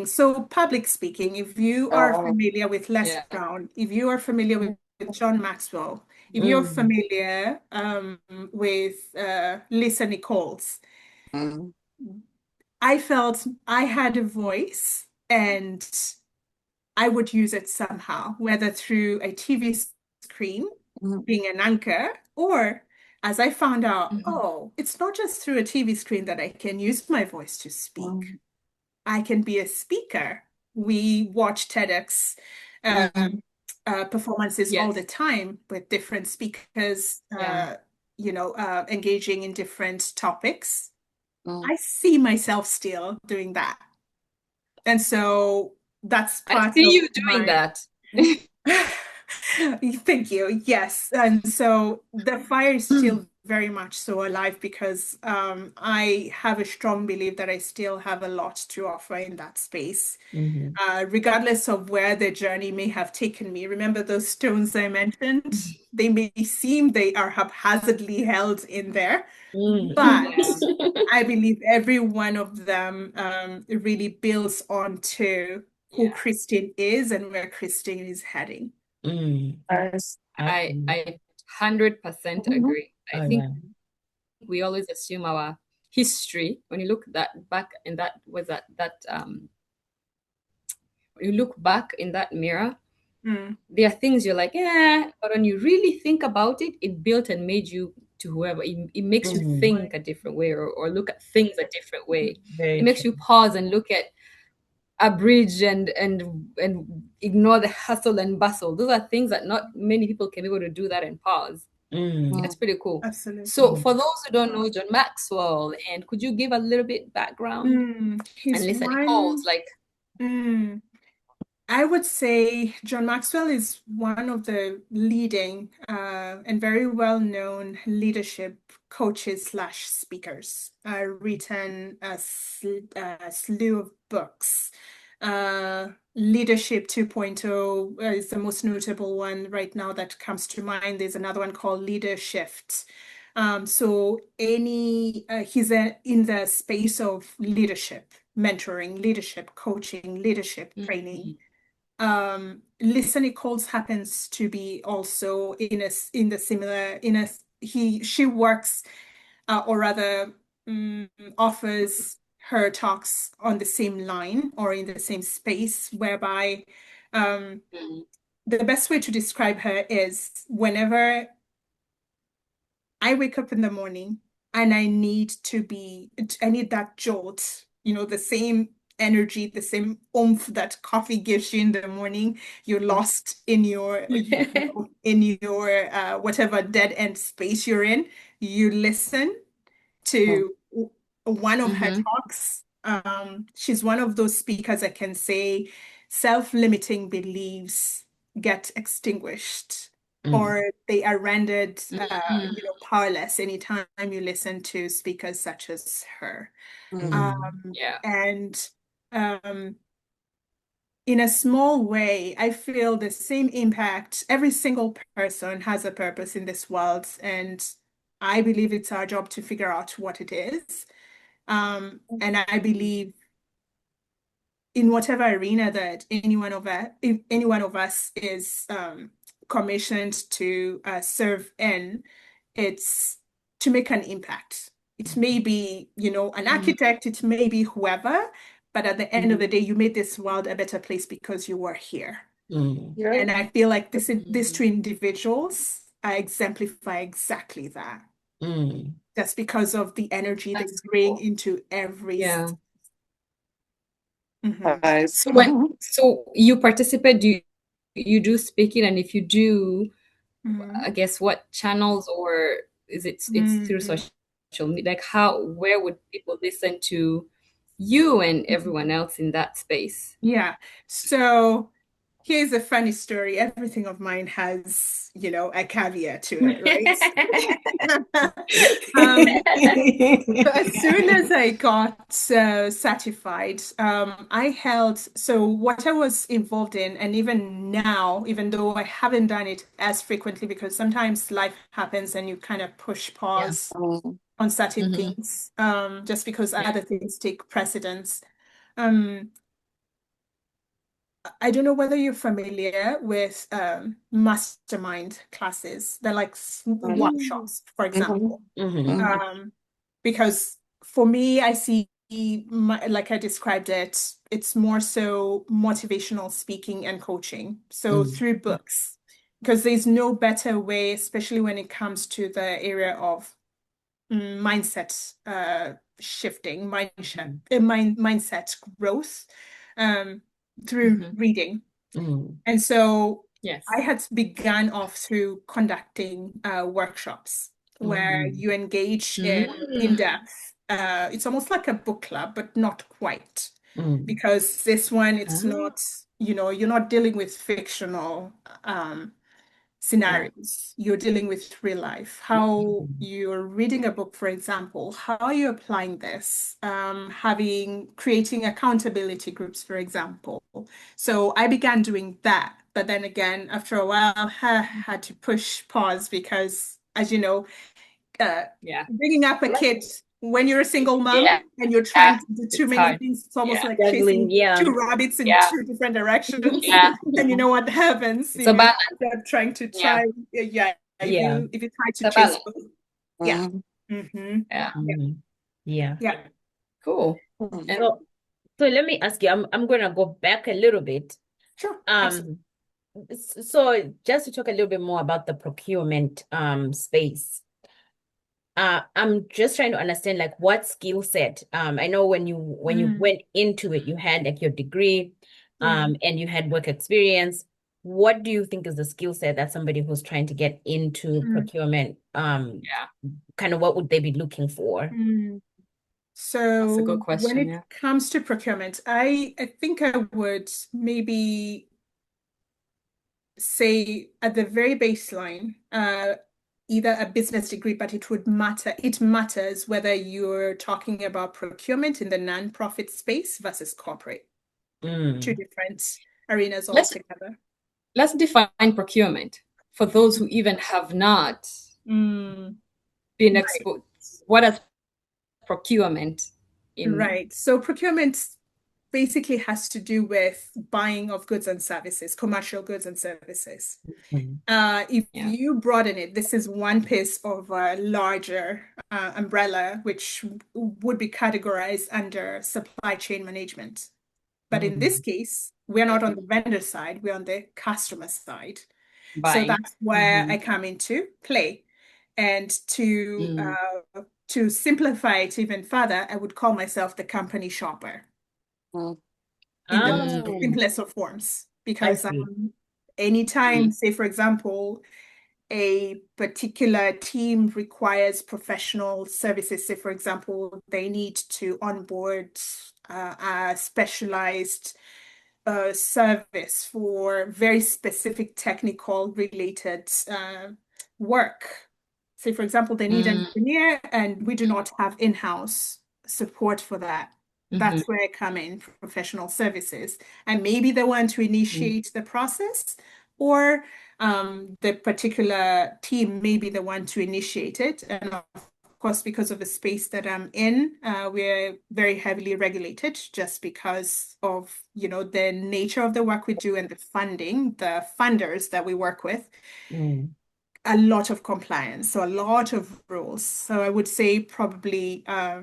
So public speaking, if you are familiar with Les Brown, if you are familiar with John Maxwell, If you're Mm. familiar with Lisa Nichols, Mm, I felt I had a voice and I would use it somehow, whether through a TV screen, mm, being an anchor, or as I found out, Mhm. oh, it's not just through a TV screen that I can use my voice to speak. mm, I can be a speaker. We watch TEDx mm, performances all the Yes. time with different speakers, Yeah. engaging in different topics. mm. I see myself still doing that. And so that's I part see of you doing my that. Thank you. Yes. And so the fire is still very much so alive because I have a strong belief that I still have a lot to offer in that space, Mhm. regardless of where the journey may have taken me. Remember those stones I mentioned? They may seem they are haphazardly held in there, but Yeah. I believe every one of them really builds onto who Yeah. Christine is and where Christine is heading. Mm. Nice. Absolutely. I 100% Mhm. agree. I Oh think yeah. we always assume our history when you look that back in that was that when you look back in that mirror, Mm, there are things you're like, yeah, but when you really think about it, it built and made you to whoever. It makes you Mm. think a different way or look at things a different way. It Very makes true. you pause and look at a bridge and ignore the hustle and bustle. Those are things that not many people can be able to do that and pause. Mm. It's pretty cool. So absolutely. for those who don't know John Maxwell, and could you give a little bit background? And He's Lisa Nichols, one. like, mm, I would say John Maxwell is one of the leading and very well-known leadership coaches slash speakers. Written a slew of books. Leadership 2.0 is the most notable one right now that comes to mind. There's another one called Leadership. So he's in the space of leadership, mentoring, leadership coaching, leadership training. mhm, Lisa Nichols happens to be also in the similar in a she works or rather offers her talks on the same line or in the same space whereby um, mhm, the best way to describe her is whenever I wake up in the morning and I need that jolt, the same energy, the same oomph that coffee gives you in the morning. You're lost in your whatever dead end space you're in. You listen to one of her mhm, talks. She's one of those speakers that can say self-limiting beliefs get extinguished Mm. or they are rendered mhm. powerless anytime you listen to speakers such as her. Mm. Yeah. And in a small way, I feel the same impact. Every single person has a purpose in this world, and I believe it's our job to figure out what it is. And I believe in whatever arena that any one of us is commissioned to serve in, it's to make an impact. It may be, an Mhm, architect, it may be whoever, but at the end of Mhm. the day, you made this world a better place because you were here. Mm. Yeah. And I feel like these two mhm. individuals exemplify exactly that, Mm. just because of the energy they That's bring cool. into every. Yeah. Mhm. Nice. So you participate, you do speaking, and if you do, Mhm. I guess what channels or it's through Mhm. social media, like where would people listen to you and everyone else in that space? Yeah. So here's a funny story. Everything of mine has, a caveat to it, right? Um, so as soon as I got certified, so what I was involved in, and even now, even though I haven't done it as frequently because sometimes life happens and you kind of push Yeah. pause Mm, on certain Hmm. things, just because Yeah. other things take precedence. Um, I don't know whether you're familiar with mastermind classes. They're like Mm. workshops, for Mm-hmm. example. Mm-hmm. Mm-hmm. Because for me, I see like I described it, it's more so motivational speaking and coaching. So Mm. through books, because there's no better way, especially when it comes to the area of mindset shifting, mindset growth um, through Mhm. reading. Mm. And so I Yes. had begun off through conducting workshops where Mm. you engage in Mm. in-depth. It's almost like a book club, but not quite, Mm. because this one, it's Ah, not, you're not dealing with fictional Yeah. scenarios. You're dealing with real life. How Mm. you're reading a book, for example, how are you applying this? Creating accountability groups, for example. So I began doing that. But then again, after a while, I had to push pause because, as you know, uh, yeah. bringing up a kid when you're a single mom Yeah. and you're trying to do too It's many hard. things, it's almost Yeah. like Juggling, chasing yeah. two rabbits in Yeah. two different directions. Yeah. And you know what happens It's if a you balance. start trying to Yeah. try, yeah, Yeah. if you try to It's a chase balance. both. Yeah. Mm-hmm. Mm-hmm. Yeah. Yeah. Mm. Yeah. Yeah. Cool. Mm-hmm. And So, so let me ask you, I'm gonna go back a little bit. Sure. Absolutely. Um, so just to talk a little bit more about the procurement space. I'm just trying to understand like what skill set. I know when you Mm, went into it, you had like your degree, yeah. and you had work experience. What do you think is the skill set that somebody who's trying to get into Mm, procurement, yeah, kind of what would they be looking for? mm. that's a good So when question. it Yeah. comes to procurement, I think I would maybe say at the very baseline, either a business degree, but it matters whether you're talking about procurement in the nonprofit space versus corporate. Two Mm. different arenas Let's altogether. let's define procurement for those who even have not Mm, been right, exposed. What is procurement in? right. So procurement basically has to do with buying of goods and services, commercial goods and services. Mm. If Yeah. you broaden it, this is one piece of a larger umbrella, which would be categorized under supply chain management. But in this Mm. case, we're not on the vendor side, we're on the customer side. So Buying. that's where Mm-hmm. I come into play. And Mm. to simplify it even further, I would call myself the company shopper in the most Oh, Mm. simplest of forms. I Because see. anytime, Mm. say, for example, a particular team requires professional services, say, for example, they need to onboard a specialized service for very specific technical related work. Say, for example, they need an Mm. engineer, and we do not have in-house support for that. Mm-hmm. That's where I come in, professional services. And maybe they want to Mm. initiate the process, or the particular team may be the one to initiate it. And of course, because of the space that I'm in, we're very heavily regulated just because of, the nature of the work we do and the funding, the funders that we work with, Mm. a lot of compliance, so a lot of rules. So I would say probably, uh,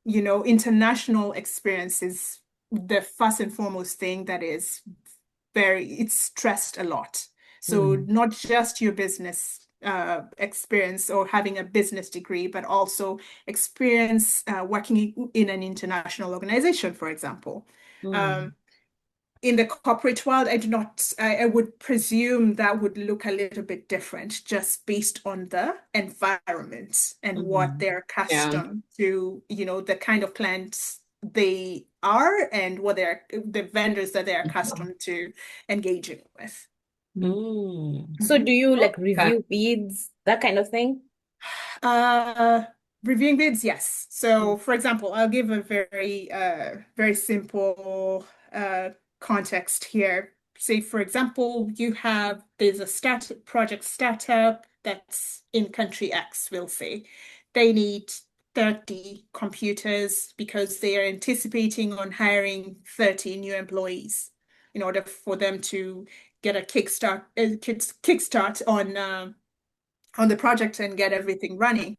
international experience is the first and foremost thing that is it's stressed a lot. So Mm. not just your business experience or having a business degree, but also experience working in an international organization, for example. Mm. Um, in the corporate world, I would presume that would look a little bit different just based on the environment and what Mm. they're Yeah. accustomed to, the kind of clients they are and the vendors that they're accustomed to engaging with. Mm. So Mhm. do you like Okay. review bids, that kind of thing? Uh, Reviewing bids, yes. So, for example, I'll give a very simple context here. Say, for example, there's a project startup that's in country X, we'll say. They need 30 computers because they are anticipating on hiring 30 new employees in order for them to get a kickstart on the project and get everything running.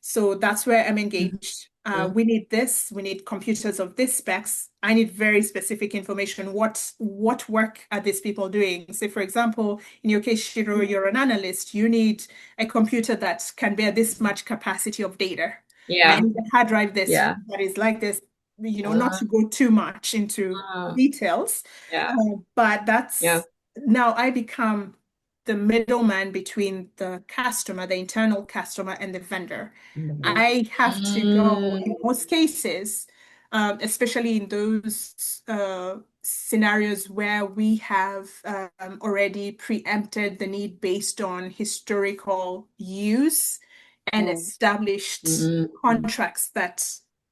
So that's where I'm engaged. We need this. We need computers of this specs. I need very specific information. What work are these people doing? Say, for example, in your case, Shiro, you're an analyst. You need a computer that can bear this much capacity of data. I need a hard drive that is like this, not to go too much into details. But that's now I become the middleman between the customer, the internal customer, and the vendor. I have to go in most cases, especially in those scenarios where we have already preempted the need based on historical use and established contracts that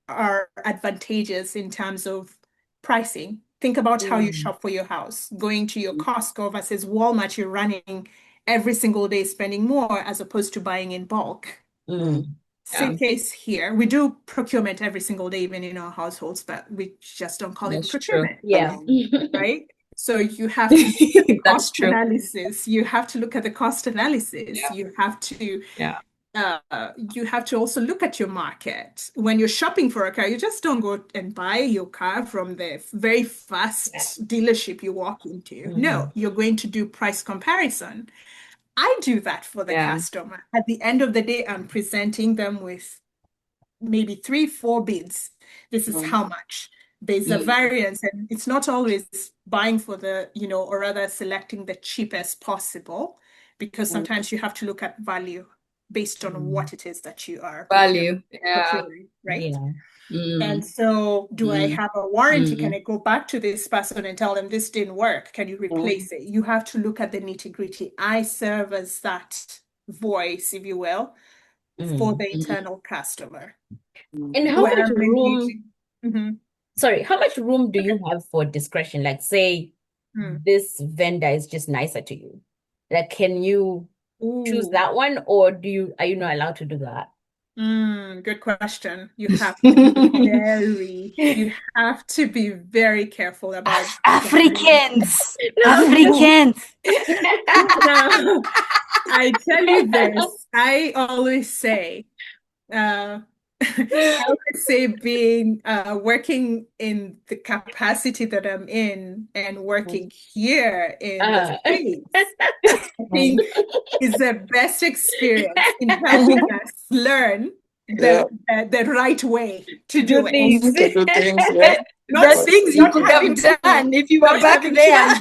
are advantageous in terms of pricing. Think about how you shop for your house. Going to your Costco versus Walmart, you're running every single day, spending more as opposed to buying in bulk. Same case here. We do procurement every single day, even in our households, but we just don't call it procurement. Right? So you have to look at the cost analysis. You have to look at the cost analysis. You have to you have to also look at your market. When you're shopping for a car, you just don't go and buy your car from the very first dealership you walk into. No, you're going to do price comparison. I do that for the customer. At the end of the day, I'm presenting them with maybe 3-4 bids. This is how much. There's a variance, and it's not always buying for the, or rather selecting the cheapest possible, because sometimes you have to look at value based on what it is that you are procuring, right? And so do I have a warranty? Can I go back to this person and tell them this didn't work? Can you replace it? You have to look at the nitty-gritty. I serve as that voice, if you will, for the internal customer. And how much room, sorry, how much room do you have for discretion? Like, say, this vendor is just nicer to you. Like, can you choose that one, or are you not allowed to do that? Good question. You have to be very careful about Africans. Africans. I tell you this, I always say, being working in the capacity that I'm in and working here in the States, I think is the best experience in helping us learn the right way to do it. To do things, Not things you could have done if you were back there.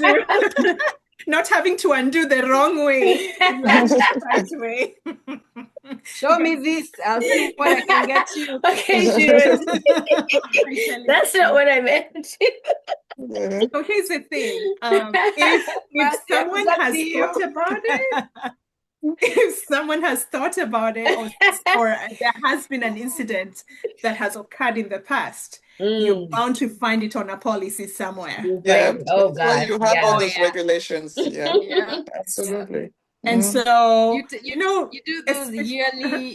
Not having to undo the wrong way, the right way. Show me this. I'll see what I can get you. Okay, that's not what I meant. So here's the thing. If someone has thought about it, if someone has thought about it, or there has been an incident that has occurred in the past, you're bound to find it on a policy somewhere. Right? Oh, God. You have all those regulations. Absolutely. And so you do those yearly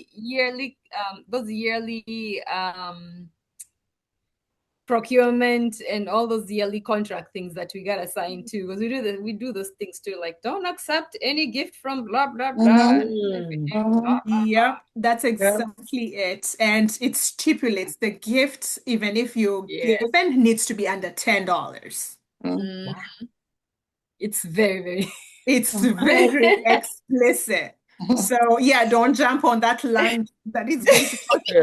procurement and all those yearly contract things that we got assigned to, because we do those things too, like don't accept any gift from blah blah blah. Yeah, that's exactly it. And it stipulates the gift, even if you given, needs to be under $10. It's very it's very explicit. So don't jump on that lunch that is going to cost you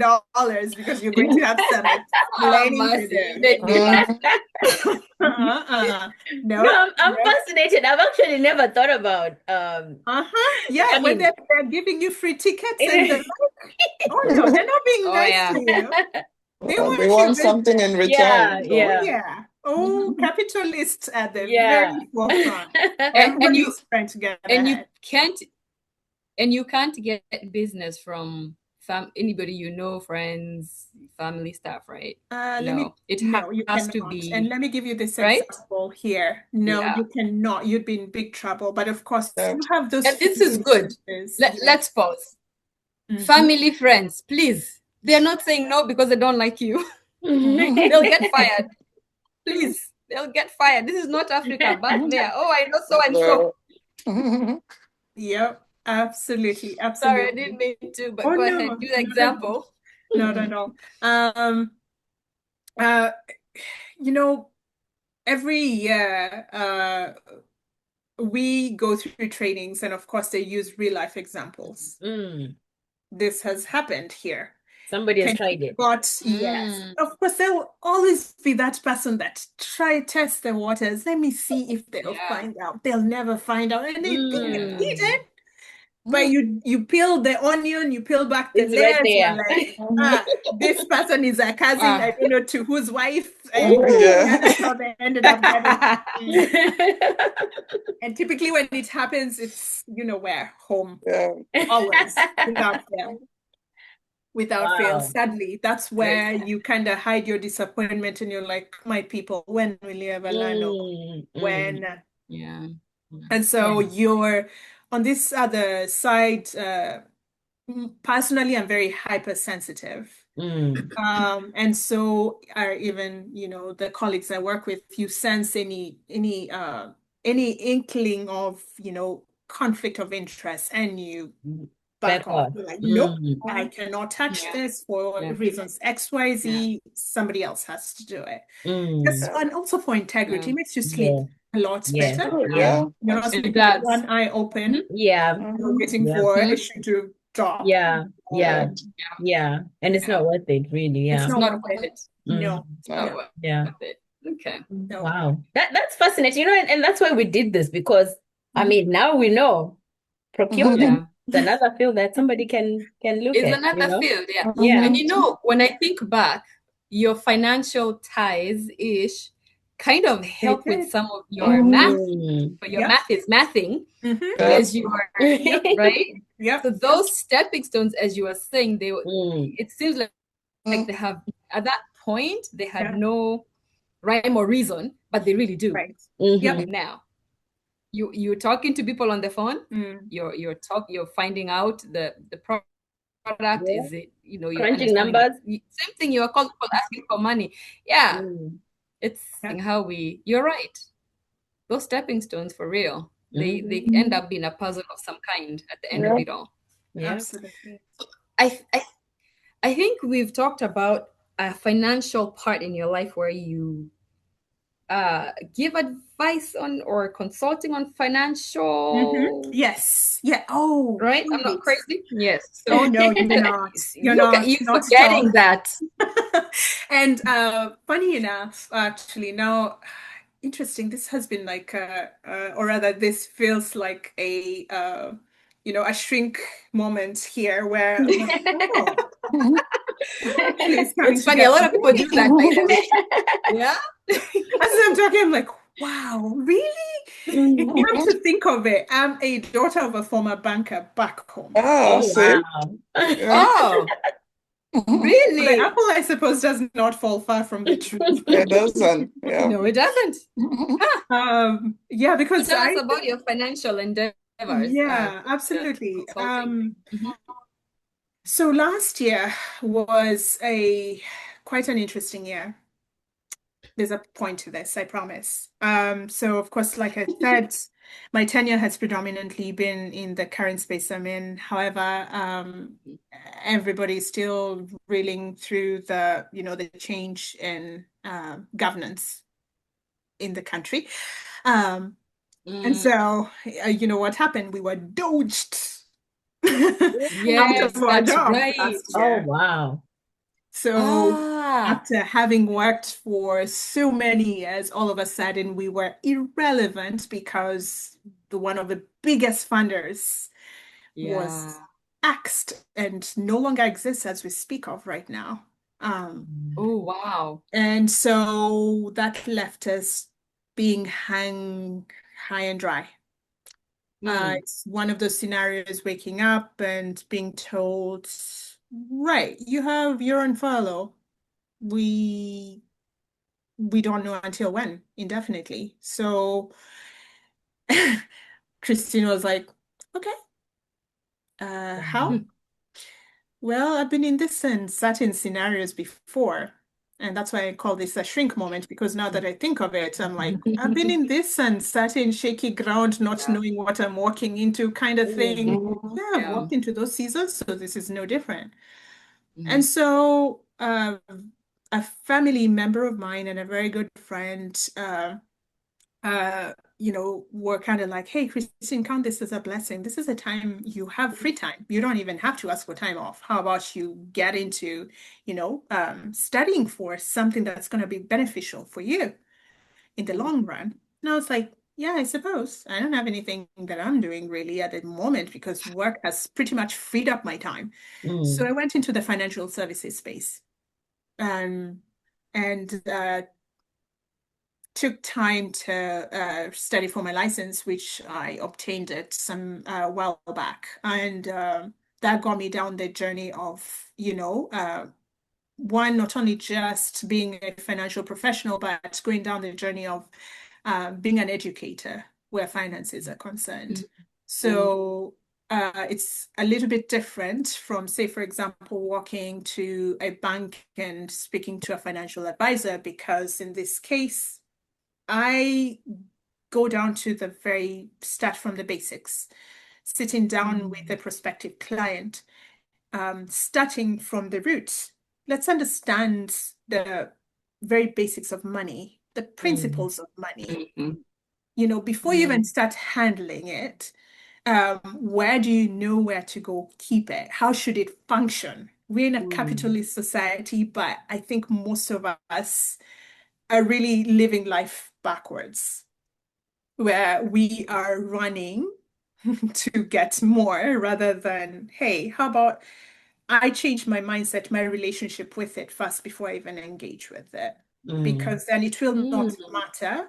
$50 because you're going to have some explaining to do. No, I'm fascinated. I've actually never thought about when they're giving you free tickets and they're no, they're not being nice to you. They want something in return. Capitalists at the very forefront. and you trying to get you can't get business from anybody friends, family, staff, right? It has to be. And let me give you this example here. No, you cannot. You'd be in big trouble. But of course, you have those. And this is good. Let's pause. family, friends, please. They're not saying no because they don't like you. They'll get fired. Please, they'll get fired. This is not Africa, but there. Oh, I know so and so. Yep, absolutely, Sorry, I absolutely. didn't mean to, but Oh go no, ahead. Do the example. not at all. You know, every year, we go through trainings, and of course, they use real life examples. This has happened here. Somebody has tried it. But yes, of course, there will always be that person that test the waters. Let me see if they'll find out. They'll never find out, and they think it's hidden. But you peel the onion, you peel back the It's right layers. You're there. like, this person is a cousin, I don't know to whose wife, and Yeah. that's how they ended up getting. And typically when it happens, it's where home. Yeah. Always without fail. Sadly, that's where you kind of hide your disappointment, and you're like, my people, when will you ever learn? When? Yeah. And so you're on this other side. Personally, I'm very hypersensitive. And so are even, the colleagues I work with. You sense any inkling of, conflict of interest, and you back off. You're like, nope, I cannot touch this for reasons X, Y, Z. Somebody else has to do it. And also for integrity, it makes you sleep a lot better. Yeah. You're not sleeping with one eye open. You're waiting for a shoe to drop. Yeah. And it's not worth it, really. It's not worth it. No. It's not worth it. Okay. No. Wow. That's fascinating. And that's why we did this, because I mean, now we know procurement is another field that somebody can look at. It's another field, Yeah. And when I think back, your financial ties-ish kind of help with some of your math. But your math is mathing as you are, right? So those stepping stones, as you were saying, it seems like they have, at that point, they had no rhyme or reason, but they really do. Right. Now, you're talking to people on the phone. You're finding out the product. Is it, you're crunching numbers. Same thing. You're calling people asking for money. It's how you're right. Those stepping stones, for real, they end up being a puzzle of some kind at the end of it all. Absolutely. I think we've talked about a financial part in your life where you give advice on or consulting on financial. Yes. Yeah. Oh, right. I'm not crazy. Yes. So no, you're not. You're Look not. at you forgetting that. And funny enough, actually, now interesting. This has been like or rather, this feels like a a shrink moment here where I'm like, oh. It's funny. A lot of people do that, by the way. Yeah. As I'm talking, I'm like, wow, really? You have to think of it. I'm a daughter of a former banker back home. Oh, wow. Oh, really? The apple, I suppose, does not fall far from the tree. It doesn't. Yeah. No, it doesn't. Yeah, because tell us about your financial endeavors. Yeah, absolutely. So last year was quite an interesting year. There's a point to this, I promise. So of course, like I said, my tenure has predominantly been in the current space I'm in. However, everybody's still reeling through the change in governance in the country. And so, what happened? We were doged. Yes, that's right. Oh, wow. So after having worked for so many years, all of a sudden we were irrelevant because one of the biggest funders was axed and no longer exists as we speak of right now. Oh, wow. And so that left us being hung high and dry. It's one of those scenarios, waking up and being told, right, you're on furlough. We don't know until when, indefinitely. So Christine was like, okay, how? Well, I've been in this in certain scenarios before. And that's why I call this a shrink moment, because now that I think of it, I'm like, I've been in this and certain shaky ground, not Yeah. knowing what I'm walking into kind of thing. Mhm. Yeah, I've Yeah. walked into those seasons, so this is no different. Mhm. And so a family member of mine and a very good friend were kind of like, hey, Christine, count this as a blessing. This is a time you have free time. You don't even have to ask for time off. How about you get into, studying for something that's going to be beneficial for you in the long run? And I was like, yeah, I suppose. I don't have anything that I'm doing really at the moment because work has pretty much freed up my time. So I went into the financial services space. Um, and took time to study for my license, which I obtained it some while back, and that got me down the journey of, one, not only just being a financial professional, but going down the journey of being an educator where finances are concerned. So it's a little bit different from, say, for example, walking to a bank and speaking to a financial advisor, because in this case, I go down to the very start from the basics, sitting down with a prospective client, starting from the roots. Let's understand the very basics of money, the principles of money. Mhm. Before you even start handling it, where do you know where to go keep it? How should it function? We're in a capitalist society, but I think most of us are really living life backwards, where we are running to get more rather than, hey, how about I change my mindset, my relationship with it first before I even engage with it? Because then it will not matter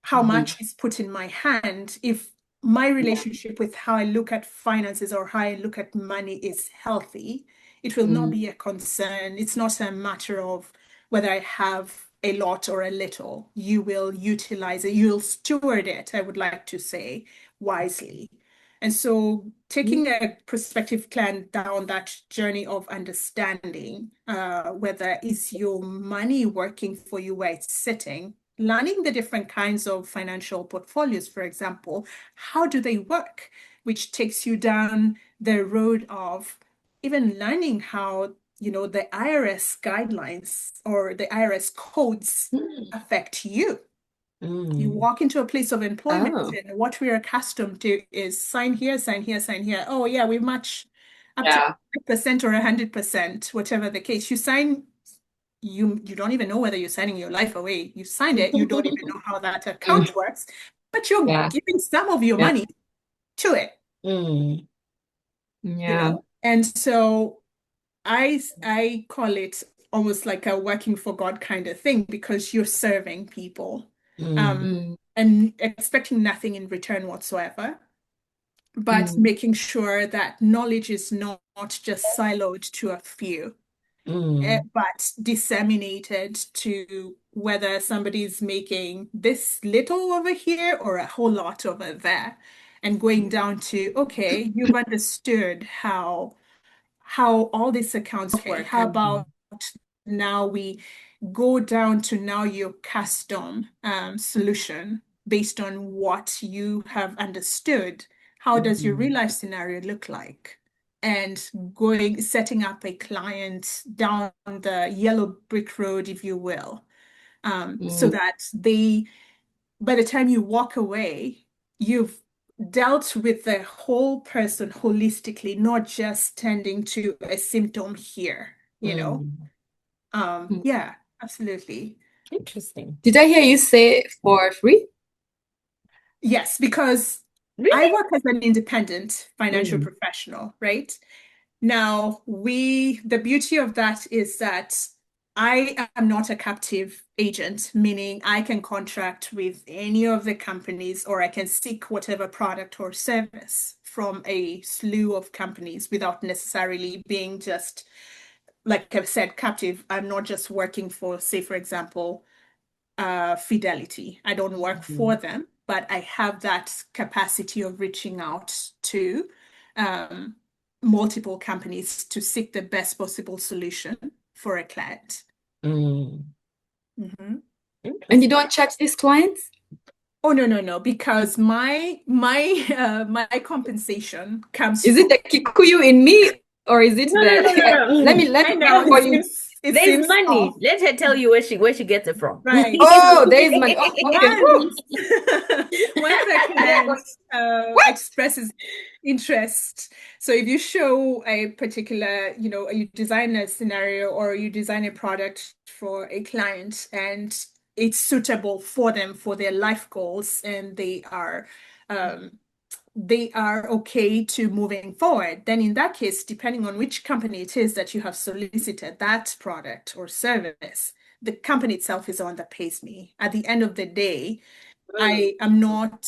how much is put in my hand if my relationship with how I look at finances or how I look at money is healthy. It will not be a concern. It's not a matter of whether I have a lot or a little. You will utilize it, you'll steward it, I would like to say, wisely. And so taking a prospective client down that journey of understanding whether is your money working for you where it's sitting, learning the different kinds of financial portfolios, for example, how do they work, which takes you down the road of even learning how, the IRS guidelines or the IRS codes affect you. You walk into a place of employment, Oh, and what we're accustomed to is sign here, sign here, sign here. Oh, yeah, we match up to yeah. 5% or 100%, whatever the case. You sign, you don't even know whether you're signing your life away. You signed it, you don't even know how that account works, but you're Yeah. giving some of your Yeah. money to it, Yeah. And so I call it almost like a working for God kind of thing, because you're serving people and expecting nothing in return whatsoever, but making sure that knowledge is not just siloed to a few, but disseminated to whether somebody's making this little over here or a whole lot over there, and going down to, okay, you've understood how all these accounts work. How about now we go down to now your custom solution based on what you have understood. How does your real life scenario look like? And setting up a client down the yellow brick road, if you will, so that by the time you walk away, you've dealt with the whole person holistically, not just tending to a symptom here. Yeah, absolutely. Interesting. Did I hear you say for free? Yes, because I Really? work as an independent financial professional, right? Now, the beauty of that is that I am not a captive agent, meaning I can contract with any of the companies, or I can seek whatever product or service from a slew of companies without necessarily being just, like I've said, captive. I'm not just working for, say, for example, Fidelity. I don't work for them, but I have that capacity of reaching out to um, multiple companies to seek the best possible solution for a client. Mm. And you don't charge these clients? Oh, no, because my compensation comes Is it the Kikuyu in me, or is it No. let me I know know. for you. There's money. soft. Let her tell you where she gets it from. Right. Oh, there is money. Oh, okay. Once, once a client What? expresses interest, so if you show a particular, you design a scenario or you design a product for a client and it's suitable for them for their life goals and they are okay to moving forward, then in that case, depending on which company it is that you have solicited that product or service, the company itself is the one that pays me. At the end of the day, I am not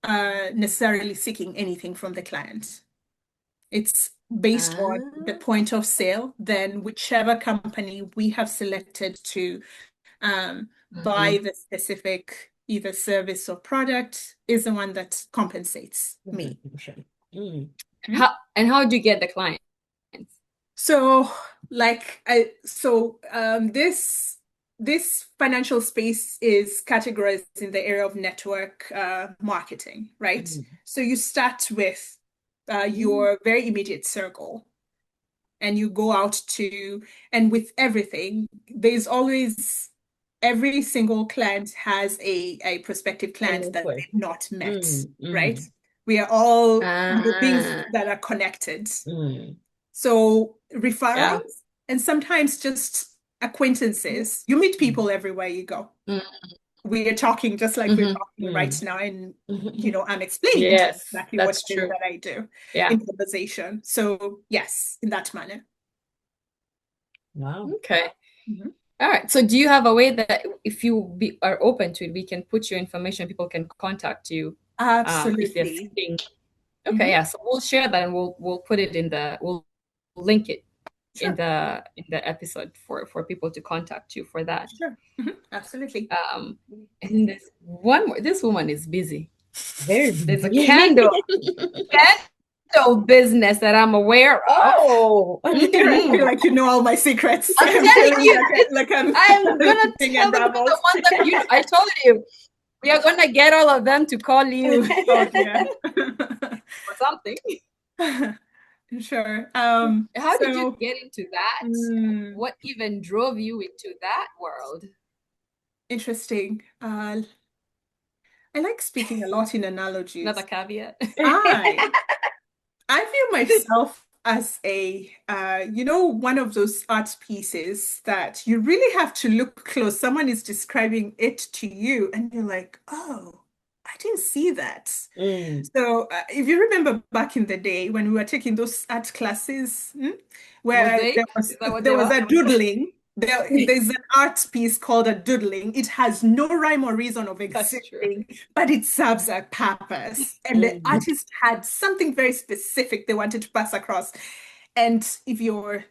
necessarily seeking anything from the client. It's based on the point of sale, then whichever company we have selected to buy the specific either service or product is the one that compensates me. How do you get the clients? So this financial space is categorized in the area of network marketing, right? So you start with your very immediate circle and you go out and with everything, there's always every single client has a prospective client that they've not met, right? We are all beings that are connected. So referrals and sometimes just acquaintances. You meet people everywhere you go. We are talking just like we're talking right now, and I'm explaining exactly what it is that I do in conversation. So yes, in that manner. Wow. Okay. All right. So do you have a way that if you are open to it, we can put your information, people can contact you? Absolutely. If they're thinking. Okay, yeah. So we'll share that and we'll put it we'll link it in the episode for people to contact you for that. Sure. Absolutely. And there's one more. This woman is busy. There's a busy. candle business that I'm aware of. Oh, I feel like you know all my secrets. I'm telling you, I'm gonna tell them the ones that I told you. We are gonna get all of them to call you. Oh dear. Or something. Sure. How did you get into that? What even drove you into that world? Interesting. I like speaking a lot in analogies. Another caveat. I view myself as one of those art pieces that you really have to look close. Someone is describing it to you, and you're like, oh, I didn't see that. So if you remember back in the day when we were taking those art classes, where there was a doodling. There's an art piece called a doodling. It has no rhyme or reason of existing, but it serves a purpose. And the artist had something very specific they wanted to pass across. And if you're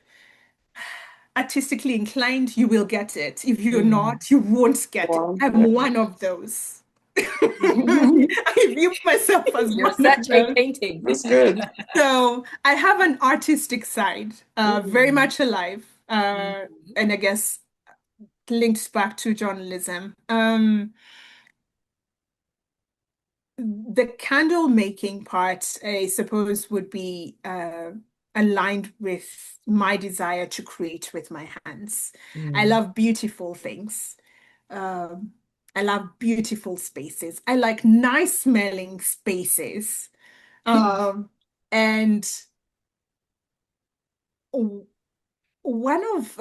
artistically inclined, you will get it. If you're not, you won't get it. I'm one of those. I view myself as you're such a painting. That's good. So I have an artistic side, very much alive, and I guess linked back to journalism. The candle making part, I suppose, would be aligned with my desire to create with my hands. I love beautiful things. I love beautiful spaces. I like nice smelling spaces. And one of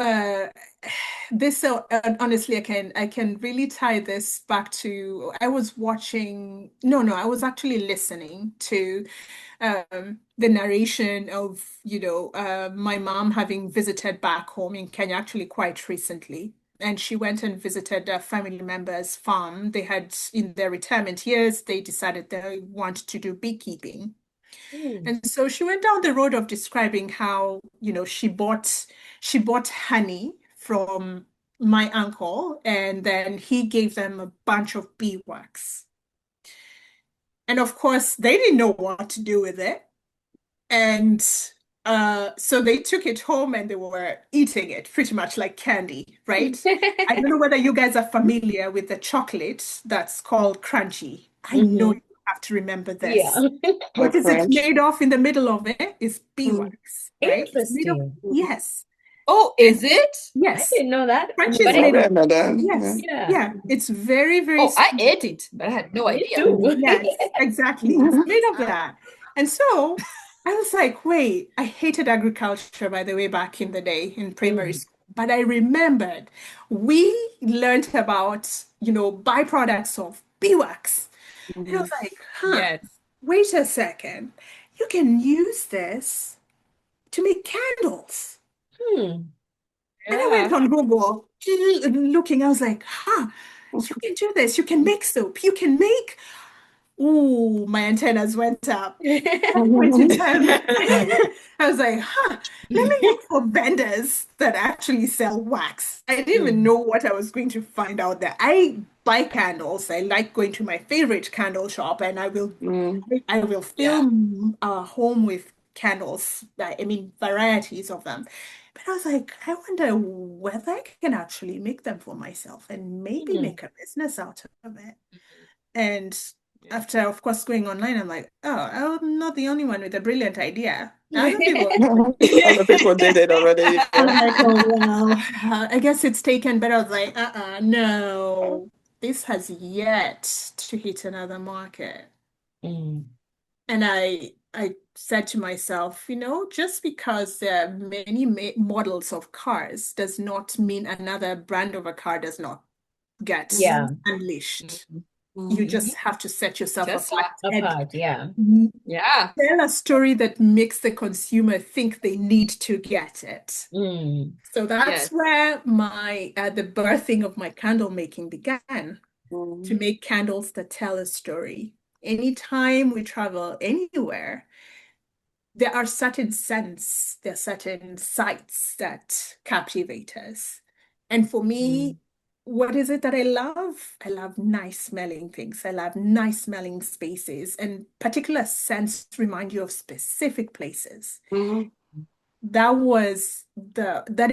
this, honestly, I can really tie this back to I was actually listening to the narration of my mom having visited back home in Kenya actually quite recently. And she went and visited a family member's farm. They had, in their retirement years, they decided they want to do beekeeping. And so she went down the road of describing how, she bought honey from my uncle, and then he gave them a bunch of beeswax. And of course, they didn't know what to do with it. And So they took it home and they were eating it pretty much like candy, right? I don't know whether you guys are familiar with the chocolate that's called crunchy. I know you have to remember Yeah. this. What is it made of in the middle of it is beeswax, right? It's made of, Interesting. yes. Oh, is it? I Yes. didn't know that. Crunchy is But made of, remember that. yes. yeah. Yeah. It's very, very Oh, I sweet. ate it, but I had no Me idea. too. Yes, exactly. It's made of that. And so I was like, wait, I hated agriculture, by the way, back in the day in primary school. But I remembered we learned about, byproducts of beeswax. And I was like, Yes. wait a second. You can use this to make candles. Hmm. And I went Yeah. on Google looking. I was like, you can do this. You can make soap. You can make. Ooh, my antennas went up. Point in time, I was like, let me look for vendors that actually sell wax. I didn't even know what I was going to find out there. I buy candles. I like going to my favorite candle shop, and I will Yeah. fill a home with candles. I mean, varieties of them. But I was like, I wonder whether I can actually make them for myself and maybe make a business out of it. And after, of course, going online, I'm like, oh, I'm not the only one with a brilliant idea. Other people. Other people did it already. I'm like, oh, wow. I guess it's taken, but I was like, no. This has yet to hit another market. And I said to myself, just because there are many models of cars does not mean another brand of a car does not get unleashed. You just have to set yourself Just apart. Apart, yeah. Yeah. Tell a story that makes the consumer think they need to get it. So that's where the birthing of my candle making began, to make candles that tell a story. Anytime we travel anywhere, there are certain scents, there are certain sights that captivate us. And for me, what is it that I love? I love nice smelling things. I love nice smelling spaces, and particular scents remind you of specific places. That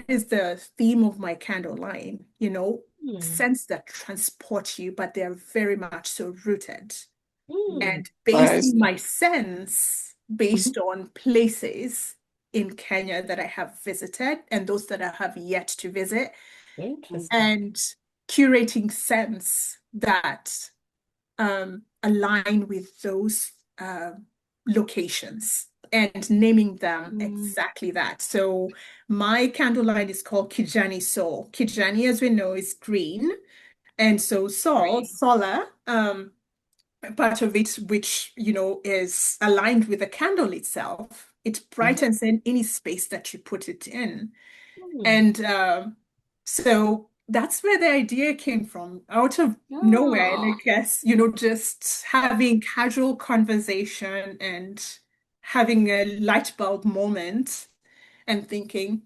is the theme of my candle line, scents that transport you, but they're very much so rooted. And basing my sense based on places in Kenya that I have visited and those that I have yet to visit. Interesting. And curating scents that align with those locations and naming them exactly that. So my candle line is called Kijani Soul. Kijani, as we know, is green. And so solar, part of it, which, is aligned with the candle itself, it brightens in any space that you put it in. And so that's where the idea came from, out of nowhere. And I guess, just having casual conversation and having a light bulb moment and thinking,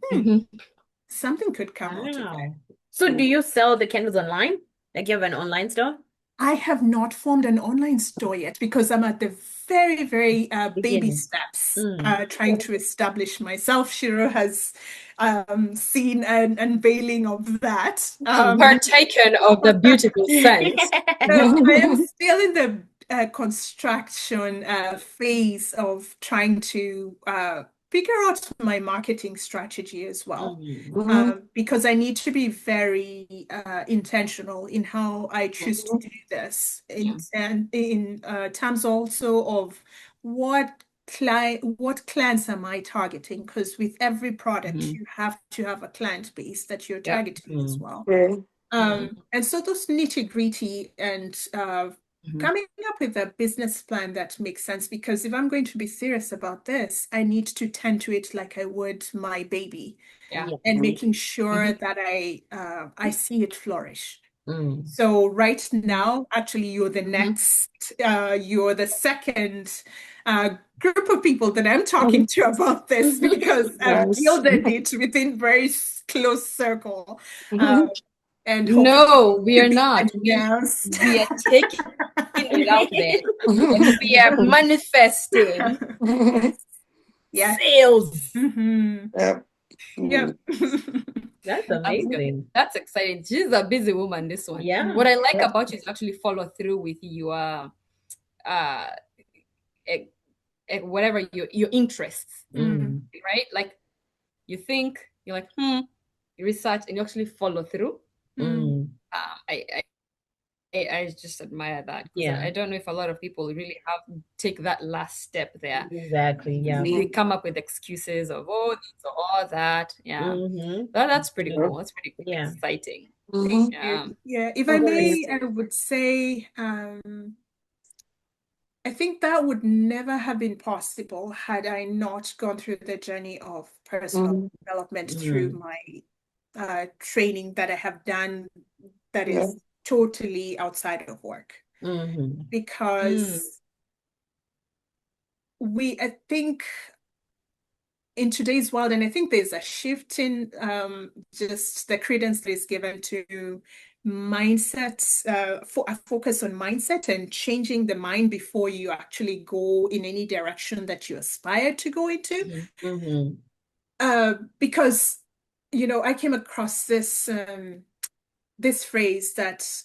something could come out of it. So do you sell the candles online? Like you have an online store? I have not formed an online store yet because I'm at the very, very baby steps, trying to establish myself. Shiro has seen an unveiling of that. Partaken of the beautiful scent. So I am still in the construction phase of trying to figure out my marketing strategy as well, because I need to be very intentional in how I choose to do this, and in terms also of what clients am I targeting? Because with every product, you have to have a client base that you're targeting as well. And so those nitty-gritty and coming up with a business plan that makes sense, because if I'm going to be serious about this, I need to tend to it like I would my baby, and making sure that I see it flourish. So right now, actually, you're the second group of people that I'm talking to about this, because I've yielded it within very close circle. And No, we are to be not. announced. We are taking it out there. And we are manifesting. Yes. Sales. Yep. Yep. That's That's good. amazing. That's exciting. She's a busy woman, this one. Yeah. What I like about you is actually follow through with your uh whatever your interests, right? Like you think, you're like, you research and you actually follow through. I just admire that because Yeah. I don't know if a lot of people really have take that last step there. Exactly. Yeah. They come up with excuses of this or all that. Yeah. That's pretty cool. That's pretty Yeah. exciting. Yeah. Yeah. If I may, I would say, I think that would never have been possible had I not gone through the journey of personal development through my training that I have done that is totally outside of work. Because I think in today's world, and I think there's a shift in just the credence that is given to mindset, for a focus on mindset and changing the mind before you actually go in any direction that you aspire to go into. Because, I came across this phrase that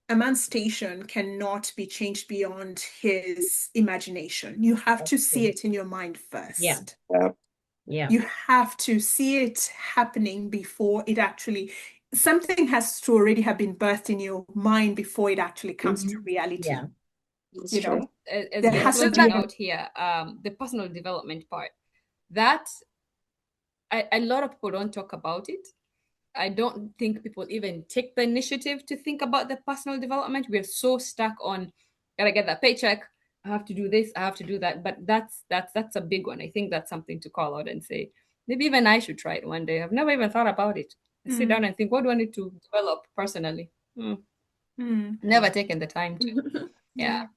a man's station cannot be changed beyond his imagination. You have to see it in your mind first. Yeah. You have to see it happening before it actually, something has to already have been birthed in your mind before it actually comes to reality. Yeah. As we close out here, the personal development part, that a lot of people don't talk about it. I don't think people even take the initiative to think about the personal development. We're so stuck on, gotta get that paycheck. I have to do this. I have to do that. But that's a big one. I think that's something to call out and say, maybe even I should try it one day. I've never even thought about it. I sit down and think, what do I need to develop personally? Never taken the time to. Yeah.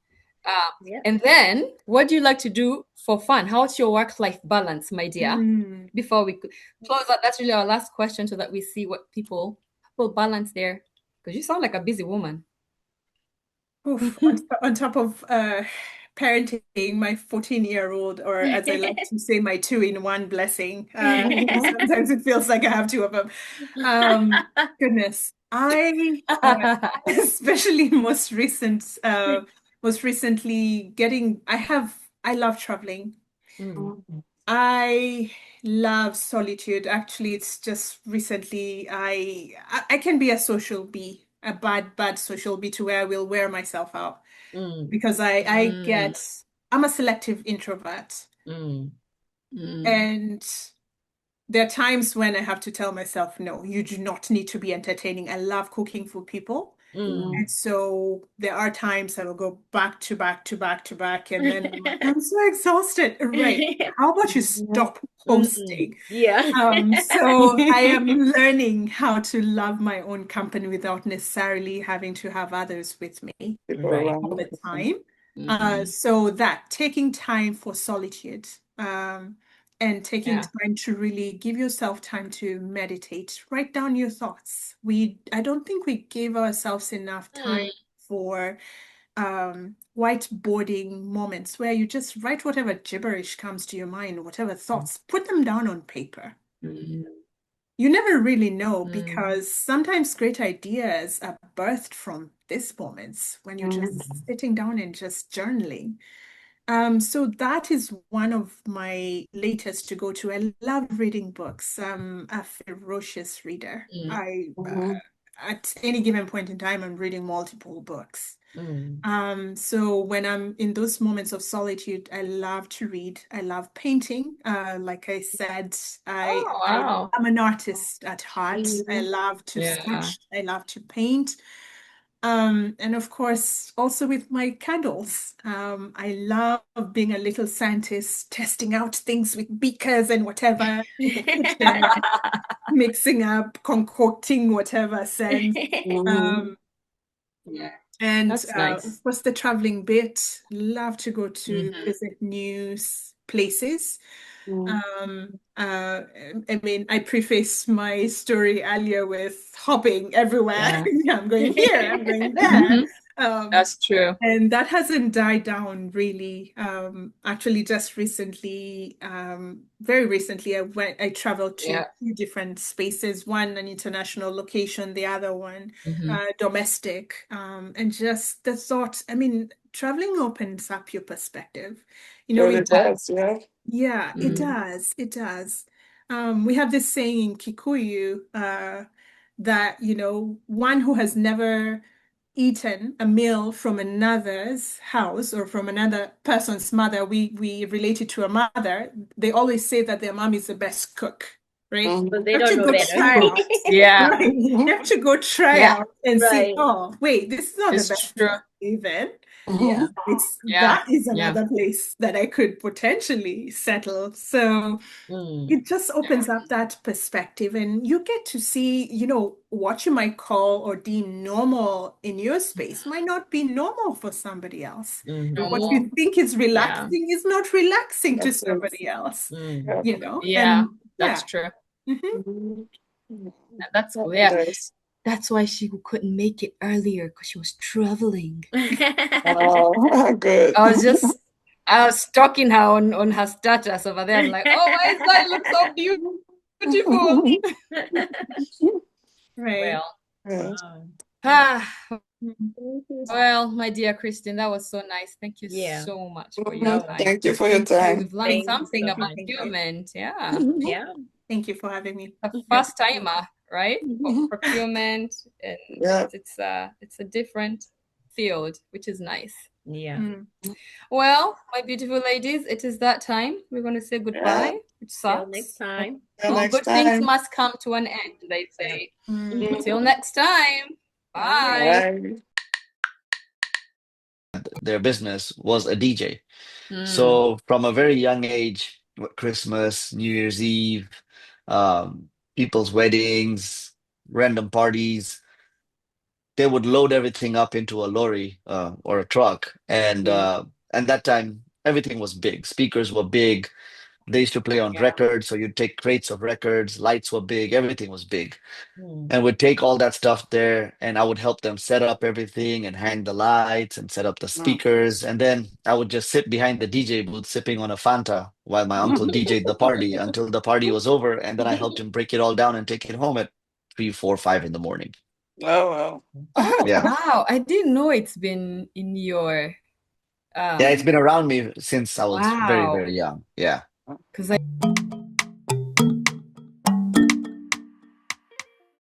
And then, what do you like to do for fun? How's your work-life balance, my dear? Before we close out, that's really our last question so that we see what people balance there. Because you sound like a busy woman. Oof, on top of parenting my 14-year-old, or as I like to say, my two-in-one blessing. Sometimes it feels like I have two of them. Goodness. I especially most recently I love traveling. I love solitude. Actually, it's just recently I can be a social bee, a bad social bee, to where I will wear myself out because I'm a selective introvert. And there are times when I have to tell myself, no, you do not need to be entertaining. I love cooking for people. And so there are times I will go back to back to back to back, and then I'm like, I'm so exhausted. Right. How about you stop hosting? So I am learning how to love my own company without necessarily having to have others with me all the time. So that taking time for solitude, and taking time to really give yourself time to meditate, write down your thoughts. I don't think we give ourselves enough time for whiteboarding moments where you just write whatever gibberish comes to your mind, whatever thoughts, put them down on paper. You never really know, because sometimes great ideas are birthed from these moments when you're just sitting down and just journaling. So that is one of my latest to go to. I love reading books. I'm a ferocious reader. At any given point in time, I'm reading multiple books. So when I'm in those moments of solitude, I love to read. I love painting. Like I said, I'm an artist at heart. I love to sketch. I love to paint. And of course, also with my candles. I love being a little scientist, testing out things with beakers and whatever in the kitchen, mixing up, concocting whatever scent. And That's nice. of course, the traveling bit. Love to go to visit new places. I mean, I preface my story earlier with hopping everywhere. Yeah. I'm going here, I'm going there. That's true. And that hasn't died down really. Actually, just recently, very recently, I traveled to two different spaces, one an international location, the other one domestic. And just the thought, I mean, traveling opens up your perspective. You know, Really does, yeah. yeah, it does. It does. We have this saying in Kikuyu that, you know, one who has never eaten a meal from another's house or from another person's mother, we relate it to a mother. They always say that their mom is the best cook, right? But they You have don't to know go better. try out. Yeah. Right. You have to go try out and see, Right. oh, wait, this is not the It's best true. even. Yeah. That is another place that I could potentially settle. So it just opens up that perspective, and you get to see, you know, what you might call or deem normal in your space might not be normal for somebody else. What you think is relaxing is not relaxing to somebody else, you know? Yeah, And that's true. Mhm. That's cool. Yeah. That's why she couldn't make it earlier, because she was traveling. Oh, good. I was stalking her on her status over there. I'm like, oh, why does that look so beautiful? Right. Well, my dear Christine, that was so nice. Thank you Yeah. so much for your time. Thank you for your time. We've learned something about procurement. Yeah. Yeah. Thank you for having me. A first timer, right? For procurement, and it's a different field, which is nice. Yeah. Well, my beautiful ladies, it is that time. We're going to say goodbye, which sucks. Till next time. All good things must come to an end, they say. Till next time. Bye. Their business was a DJ. So from a very young age, Christmas, New Year's Eve, people's weddings, random parties, they would load everything up into a lorry or a truck, and that time everything was big. Speakers were big. They used to play on records, so you'd take crates of records. Lights were big. Everything was big. And would take all that stuff there, and I would help them set up everything and hang the lights and set up the speakers. And then I would just sit behind the DJ booth sipping on a Fanta while my uncle DJ'd the party until the party was over. And then I helped him break it all down and take it home at 3, 4, 5 in the morning. Oh, wow. Oh, wow. I didn't know it's been in your... Yeah, it's been around me since I was very, very young. Yeah. Because